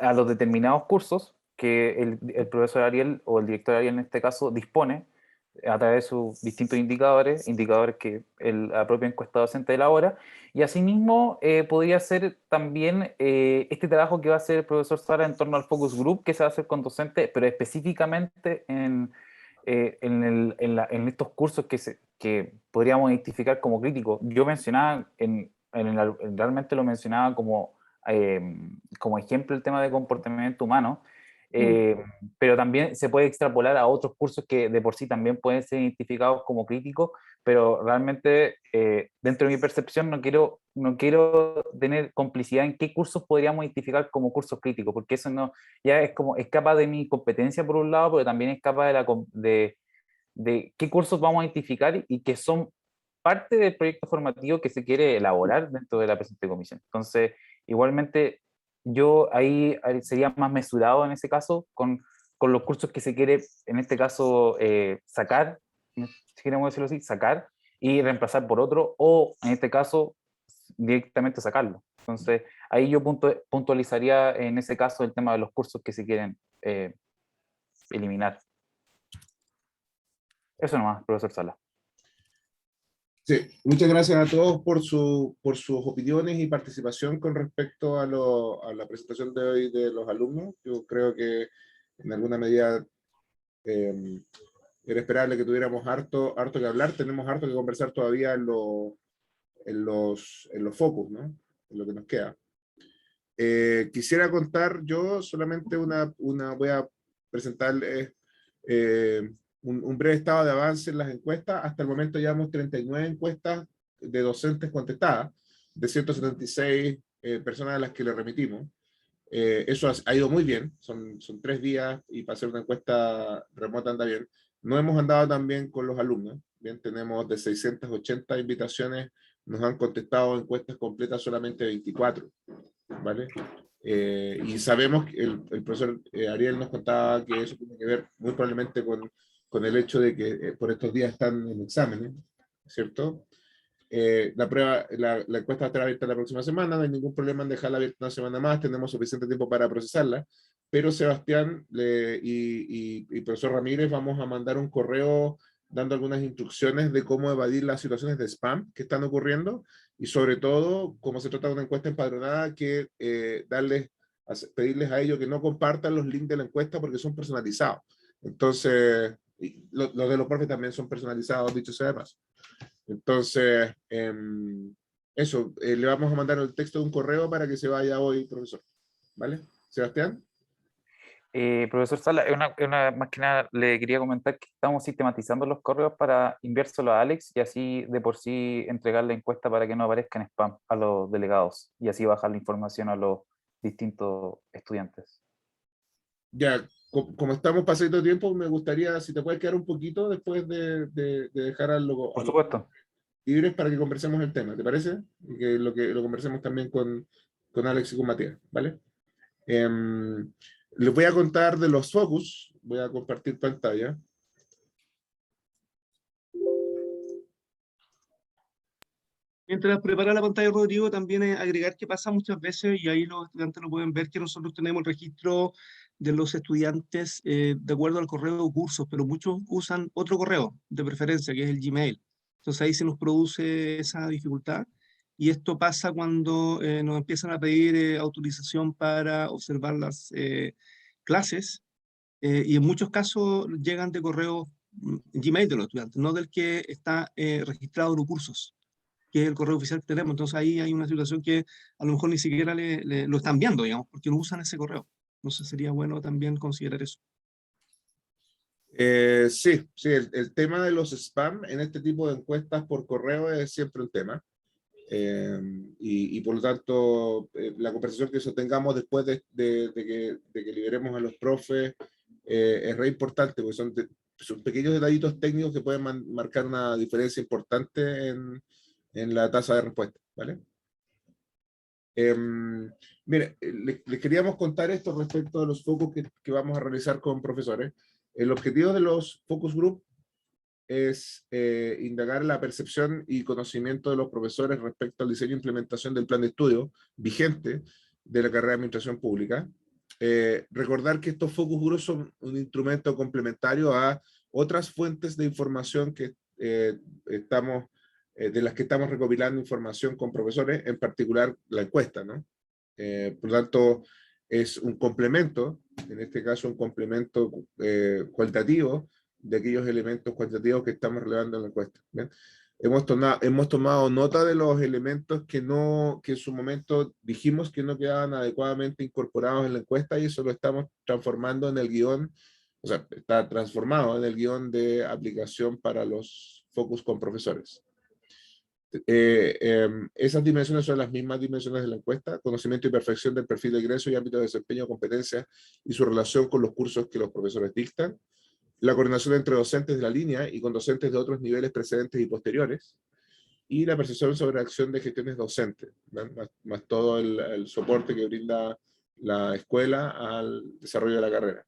a los determinados cursos que el profesor Ariel o el director Ariel en este caso dispone a través de sus distintos indicadores que la propia encuesta docente elabora, y asimismo podría ser también este trabajo que va a hacer el profesor Sara en torno al focus group que se va a hacer con docentes, pero específicamente en estos cursos que podríamos identificar como críticos. Yo mencionaba, realmente lo mencionaba como ejemplo el tema de comportamiento humano, pero también se puede extrapolar a otros cursos que de por sí también pueden ser identificados como críticos, pero realmente dentro de mi percepción no quiero tener complicidad en qué cursos podríamos identificar como cursos críticos, porque eso no, ya escapa de mi competencia por un lado, pero también escapa de qué cursos vamos a identificar y que son parte del proyecto formativo que se quiere elaborar dentro de la presente comisión. Entonces, igualmente, yo ahí sería más mesurado en ese caso con los cursos que se quiere, en este caso, sacar, si queremos decirlo así, sacar y reemplazar por otro, o en este caso, directamente sacarlo. Entonces, ahí yo puntualizaría en ese caso el tema de los cursos que se quieren eliminar. Eso nomás, profesor Sala. Sí, muchas gracias a todos por sus opiniones y participación con respecto a la presentación de hoy de los alumnos. Yo creo que en alguna medida era esperable que tuviéramos harto que hablar. Tenemos harto que conversar todavía en los focus, ¿no? En lo que nos queda. Quisiera contar yo solamente voy a presentarles un breve estado de avance en las encuestas. Hasta el momento llevamos 39 encuestas de docentes contestadas, de 176 personas a las que le remitimos. Eso ha ido muy bien, son 3 días y para hacer una encuesta remota anda bien. No hemos andado tan bien con los alumnos, bien, tenemos de 680 invitaciones, nos han contestado encuestas completas solamente 24, ¿vale? Y sabemos que el profesor Ariel nos contaba que eso tiene que ver muy probablemente con el hecho de que por estos días están en exámenes, ¿cierto? La encuesta estará abierta la próxima semana, no hay ningún problema en dejarla abierta una semana más, tenemos suficiente tiempo para procesarla, pero Sebastián y profesor Ramírez vamos a mandar un correo dando algunas instrucciones de cómo evadir las situaciones de spam que están ocurriendo y sobre todo, como se trata de una encuesta empadronada, que pedirles a ellos que no compartan los links de la encuesta porque son personalizados. Entonces, los de los profes también son personalizados, dicho sea de paso. Entonces, eso, le vamos a mandar el texto de un correo para que se vaya hoy, profesor. ¿Vale? Sebastián. Profesor Sala, más que nada le quería comentar que estamos sistematizando los correos para enviárselo a Alex y así de por sí entregar la encuesta para que no aparezca en spam a los delegados y así bajar la información a los distintos estudiantes. Ya, como estamos pasando tiempo, me gustaría, si te puedes quedar un poquito después de dejar Por supuesto. libres para que conversemos el tema, ¿te parece? Y que lo conversemos también con Alex y con Matías, ¿vale? Les voy a contar de los focus, voy a compartir pantalla. Mientras prepara la pantalla Rodrigo, también agregar que pasa muchas veces, y ahí los estudiantes lo pueden ver, que nosotros tenemos el registro de los estudiantes de acuerdo al correo de cursos, pero muchos usan otro correo de preferencia, que es el Gmail. Entonces ahí se nos produce esa dificultad, y esto pasa cuando nos empiezan a pedir autorización para observar las clases, y en muchos casos llegan de correo Gmail de los estudiantes, no del que está registrado en los cursos, que es el correo oficial que tenemos. Entonces ahí hay una situación que a lo mejor ni siquiera lo están viendo, digamos, porque no usan ese correo. Entonces sería bueno también considerar eso. Sí, el tema de los spam en este tipo de encuestas por correo es siempre un tema. Y por lo tanto, la conversación que sostengamos después de que liberemos a los profes es re importante, porque son pequeños detallitos técnicos que pueden marcar una diferencia importante en la tasa de respuesta, ¿vale? Mire, les queríamos contar esto respecto a los focus que vamos a realizar con profesores. El objetivo de los focus group es indagar la percepción y conocimiento de los profesores respecto al diseño e implementación del plan de estudio vigente de la carrera de Administración Pública. Recordar que estos focus groups son un instrumento complementario a otras fuentes de información que de las que estamos recopilando información con profesores, en particular la encuesta, ¿no? Por lo tanto, es un complemento, en este caso un complemento cualitativo de aquellos elementos cuantitativos que estamos relevando en la encuesta. ¿Bien? Hemos tomado nota de los elementos que en su momento dijimos que no quedaban adecuadamente incorporados en la encuesta, y eso lo estamos transformando en el guión, o sea, está transformado en el guión de aplicación para los focus con profesores. Esas dimensiones son las mismas dimensiones de la encuesta: conocimiento y perfección del perfil de ingreso y ámbito de desempeño, competencia y su relación con los cursos que los profesores dictan, la coordinación entre docentes de la línea y con docentes de otros niveles precedentes y posteriores, y la percepción sobre la acción de gestiones docentes, más todo el soporte que brinda la escuela al desarrollo de la carrera.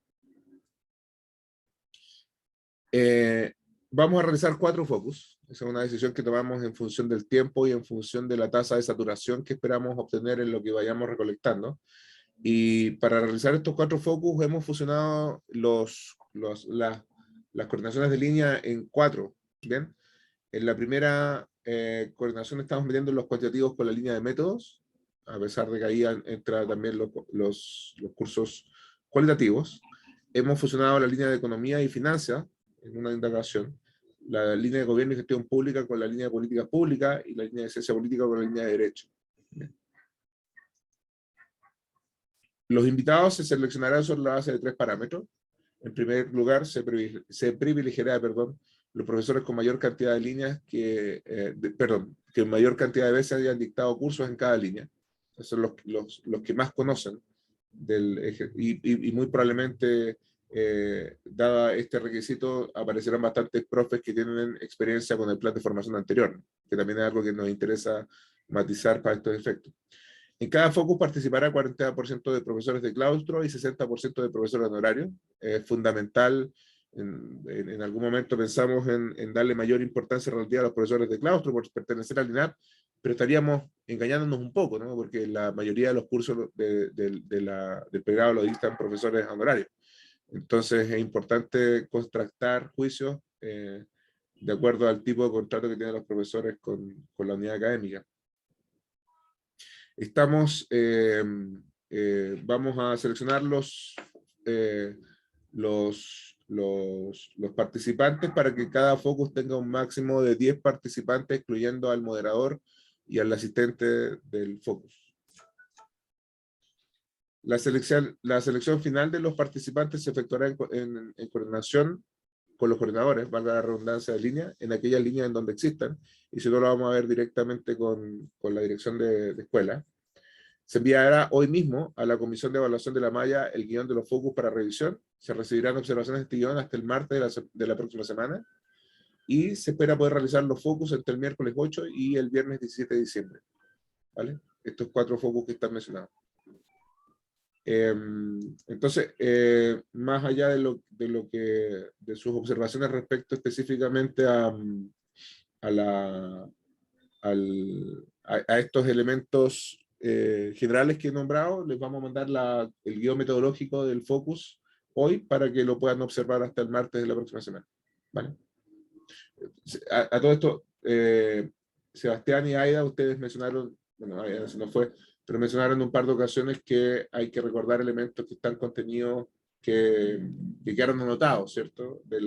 Vamos a realizar 4 focus. Esa es una decisión que tomamos en función del tiempo y en función de la tasa de saturación que esperamos obtener en lo que vayamos recolectando. Y para realizar estos 4 focus hemos fusionado las coordinaciones de línea en 4. ¿Bien? En la primera coordinación estamos metiendo los cuantitativos con la línea de métodos, a pesar de que ahí entra también los cursos cualitativos. Hemos fusionado la línea de economía y finanzas en una indagación, la línea de gobierno y gestión pública con la línea de políticas públicas y la línea de ciencia política con la línea de derecho. Bien. Los invitados se seleccionarán sobre la base de 3 parámetros. En primer lugar, se privilegiará, los profesores con mayor cantidad de líneas que mayor cantidad de veces hayan dictado cursos en cada línea. Esos son los que más conocen y muy probablemente, dada este requisito, aparecerán bastantes profes que tienen experiencia con el plan de formación anterior, que también es algo que nos interesa matizar para estos efectos. En cada focus participará 40% de profesores de claustro y 60% de profesores honorarios. Es fundamental, en algún momento pensamos en darle mayor importancia relativa a los profesores de claustro por pertenecer al INAP, pero estaríamos engañándonos un poco, ¿no? Porque la mayoría de los cursos del pregrado lo dictan profesores honorarios. Entonces es importante contrastar juicios de acuerdo al tipo de contrato que tienen los profesores con la unidad académica. Vamos a seleccionar los participantes para que cada focus tenga un máximo de 10 participantes, incluyendo al moderador y al asistente del focus. La selección final de los participantes se efectuará en coordinación con los coordinadores, valga la redundancia de línea, en aquellas líneas en donde existan, y si no lo vamos a ver directamente con la dirección de escuela. Se enviará hoy mismo a la Comisión de Evaluación de la Malla el guión de los focus para revisión. Se recibirán observaciones de este guión hasta el martes de la próxima semana, y se espera poder realizar los focus entre el miércoles 8 y el viernes 17 de diciembre. ¿Vale? Estos 4 focus que están mencionados. Entonces, más allá de sus observaciones respecto específicamente a estos elementos generales que he nombrado, les vamos a mandar el guión metodológico del focus hoy para que lo puedan observar hasta el martes de la próxima semana. ¿Vale? A todo esto, Sebastián y Aida, ustedes mencionaron, bueno, Aida no fue, pero mencionaron un par de ocasiones que hay que recordar elementos que están contenidos, que quedaron anotados, ¿cierto? De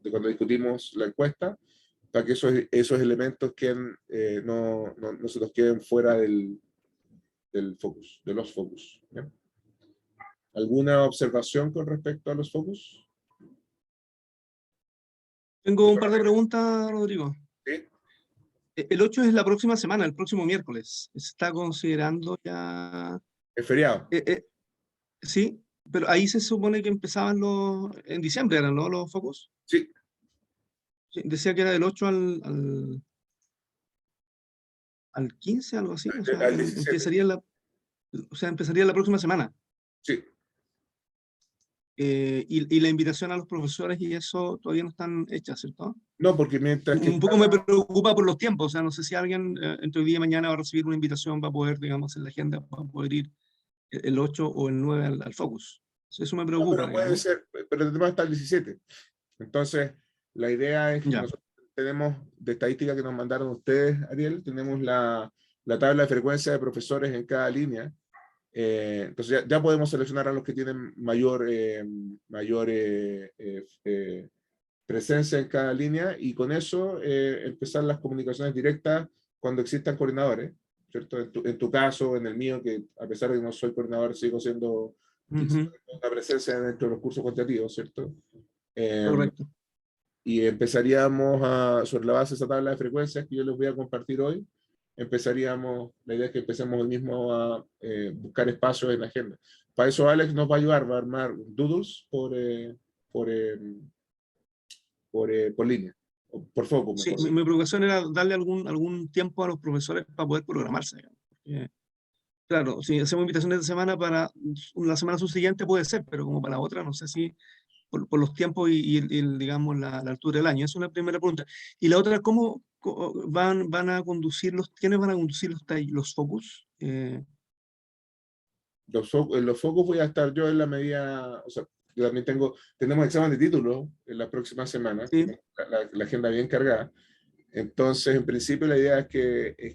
cuando discutimos la encuesta, para que esos elementos no se nos queden fuera del focus, de los focus. ¿Bien? ¿Alguna observación con respecto a los focus? Tengo un par de preguntas, Rodrigo. ¿Sí? El 8 es la próxima semana, el próximo miércoles. ¿Se está considerando ya? Es feriado. Sí, pero ahí se supone que empezaban en diciembre, ¿eran, no, los focus? Sí. Sí, decía que era del 8 al 15, algo así. O sea, Al 17. empezaría la próxima semana. Sí. Y la invitación a los profesores y eso todavía no están hechas, ¿cierto? No, porque mientras que... Un poco me preocupa por los tiempos, o sea, no sé si alguien entre hoy día y mañana va a recibir una invitación, va a poder, digamos, en la agenda, va a poder ir el 8 o el 9 al focus. Eso me preocupa. No, puede ser, pero el tema está el 17. Entonces, la idea es que nosotros tenemos, de estadística que nos mandaron ustedes, Ariel, tenemos la tabla de frecuencia de profesores en cada línea. Entonces ya podemos seleccionar a los que tienen mayor presencia en cada línea, y con eso empezar las comunicaciones directas cuando existan coordinadores, ¿cierto? En tu caso, en el mío, que a pesar de que no soy coordinador, sigo siendo una presencia dentro de los cursos cuantitativos, ¿cierto? Correcto. Y empezaríamos sobre la base de esa tabla de frecuencias que yo les voy a compartir hoy, la idea es que empecemos hoy mismo a buscar espacios en la agenda. Para eso Alex nos va a ayudar, va a armar doodles por línea, o por foco. Sí, mi preocupación era darle algún tiempo a los profesores para poder programarse. Claro, si hacemos invitaciones de semana para la semana subsiguiente puede ser, pero como para la otra, no sé si por los tiempos y digamos, la altura del año. Esa es una primera pregunta. Y la otra, ¿cómo van a conducir quiénes van a conducir los focus? Los focus voy a estar yo en la medida, o sea, yo también tenemos examen de título en la próxima semana, sí. la agenda bien cargada. Entonces, en principio, la idea es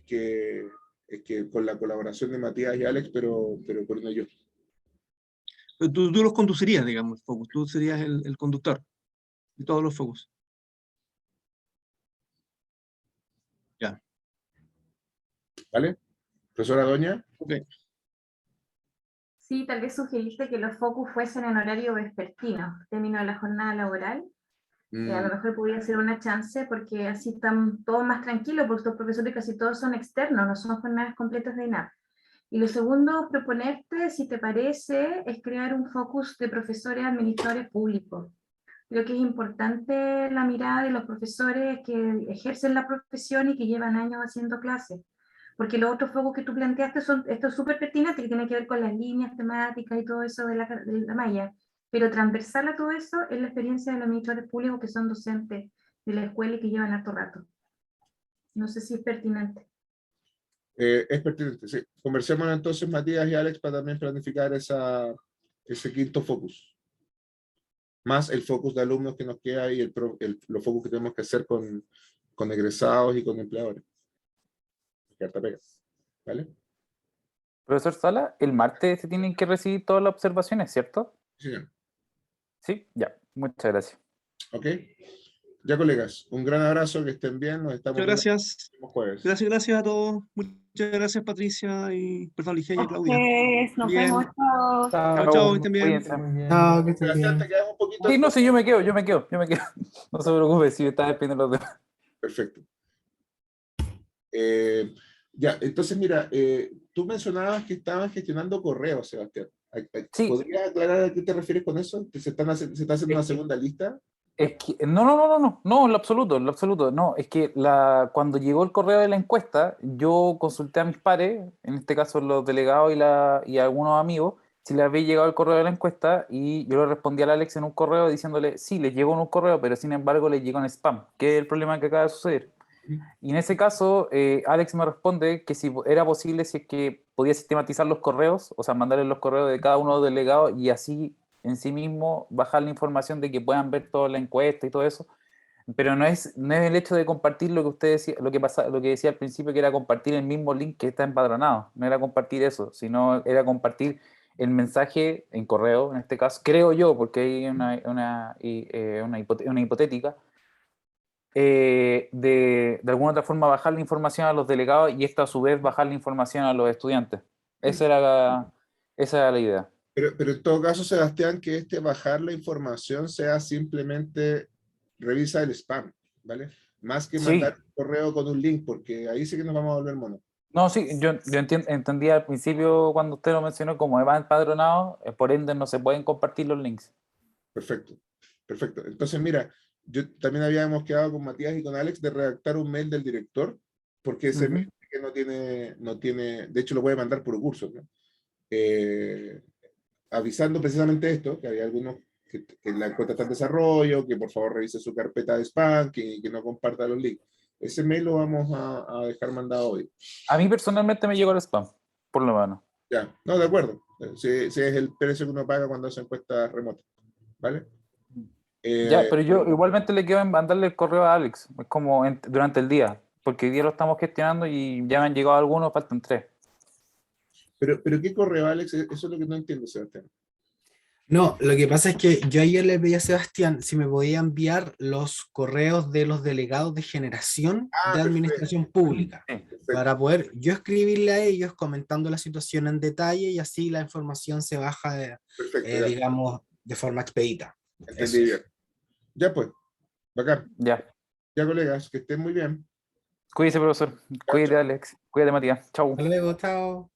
que con la colaboración de Matías y Alex, pero por no yo. Tú los conducirías, digamos, focus. Tú serías el conductor de todos los focus. Ya. ¿Vale? Profesora Doña. Ok. Sí, tal vez sugeriste que los focus fuesen en horario vespertino, término de la jornada laboral. A lo mejor podría ser una chance, porque así están todos más tranquilos, porque estos profesores casi todos son externos, no son jornadas completas de INAP. Y lo segundo, proponerte, si te parece, es crear un focus de profesores administradores públicos. Creo que es importante la mirada de los profesores que ejercen la profesión y que llevan años haciendo clases. Porque los otros focos que tú planteaste son, esto es súper pertinente, que tiene que ver con las líneas temáticas y todo eso de la malla. Pero transversal a todo eso es la experiencia de los administradores públicos que son docentes de la escuela y que llevan harto rato. No sé si es pertinente. Es pertinente, sí. Conversemos entonces, Matías y Alex, para también planificar ese quinto focus. Más el focus de alumnos que nos queda y los focus que tenemos que hacer con egresados y con empleadores. Carta pega. ¿Vale? Profesor Sala, el martes se tienen que recibir todas las observaciones, ¿cierto? Sí, señor. Sí, ya. Muchas gracias. Ok. Ya, colegas, un gran abrazo, que estén bien. Nos estamos Muchas viendo gracias. el próximo jueves. Gracias a todos. Muchas gracias, Patricia, y perdón, Ligia y Claudia. Pues, nos Bien. vemos. Chao. Chao, que estén bien. Cuídense. Chao, que estén Sebastián, bien. te quedas un poquito. Sí, no, sí, yo me quedo. No se preocupe, si me está despidiendo los demás. Perfecto. Ya, entonces mira, tú mencionabas que estaban gestionando correos, Sebastián. Sí. ¿Podrías aclarar a qué te refieres con eso? ¿Que se está haciendo una segunda lista? Es que, no, en lo absoluto, no, es que cuando llegó el correo de la encuesta, yo consulté a mis pares, en este caso los delegados y algunos amigos, si les había llegado el correo de la encuesta, y yo le respondí al Alex en un correo diciéndole, sí, les llegó en un correo, pero sin embargo les llegó en spam, que es el problema que acaba de suceder. Y en ese caso, Alex me responde que si era posible, si es que podía sistematizar los correos, o sea, mandarles los correos de cada uno de los delegados y así en sí mismo bajar la información de que puedan ver toda la encuesta y todo eso, pero no es el hecho de compartir lo que usted decía, lo que decía al principio, que era compartir el mismo link que está empadronado, no era compartir eso, sino era compartir el mensaje en correo, en este caso, creo yo, porque hay una hipotética, de alguna otra forma bajar la información a los delegados y esto a su vez bajar la información a los estudiantes. Esa era la idea. Pero en todo caso, Sebastián, que bajar la información sea simplemente revisa el spam, ¿vale? Más que mandar un correo con un link, porque ahí sí que nos vamos a volver monos. No, sí, yo entendía al principio cuando usted lo mencionó como va empadronado, por ende no se pueden compartir los links. Perfecto, perfecto. Entonces, mira, yo también habíamos quedado con Matías y con Alex de redactar un mail del director, porque ese mail que no tiene, de hecho lo puede mandar por curso, ¿no? Avisando precisamente esto, que hay algunos que la encuesta está en desarrollo, que por favor revise su carpeta de spam, que no comparta los links. Ese mail lo vamos a dejar mandado hoy. A mí personalmente me llegó el spam, por lo menos. Ya, no, de acuerdo. Si es el precio que uno paga cuando hace encuestas remotas, ¿vale? Ya, pero yo igualmente le quiero mandarle el correo a Alex, es como durante el día, porque hoy día lo estamos gestionando y ya me han llegado algunos, faltan 3. Pero ¿qué correo, Alex? Eso es lo que no entiendo, Sebastián. No, lo que pasa es que yo ayer le pedí a Sebastián si me podía enviar los correos de los delegados de generación de administración pública, para poder yo escribirle a ellos comentando la situación en detalle y así la información se baja, digamos, de forma expedita. Entendí bien. Ya pues, bacán. Ya, colegas, que estén muy bien. cuídese, profesor. Cuídate, Alex. Cuídate, Matías. Chau. Hasta luego, chao.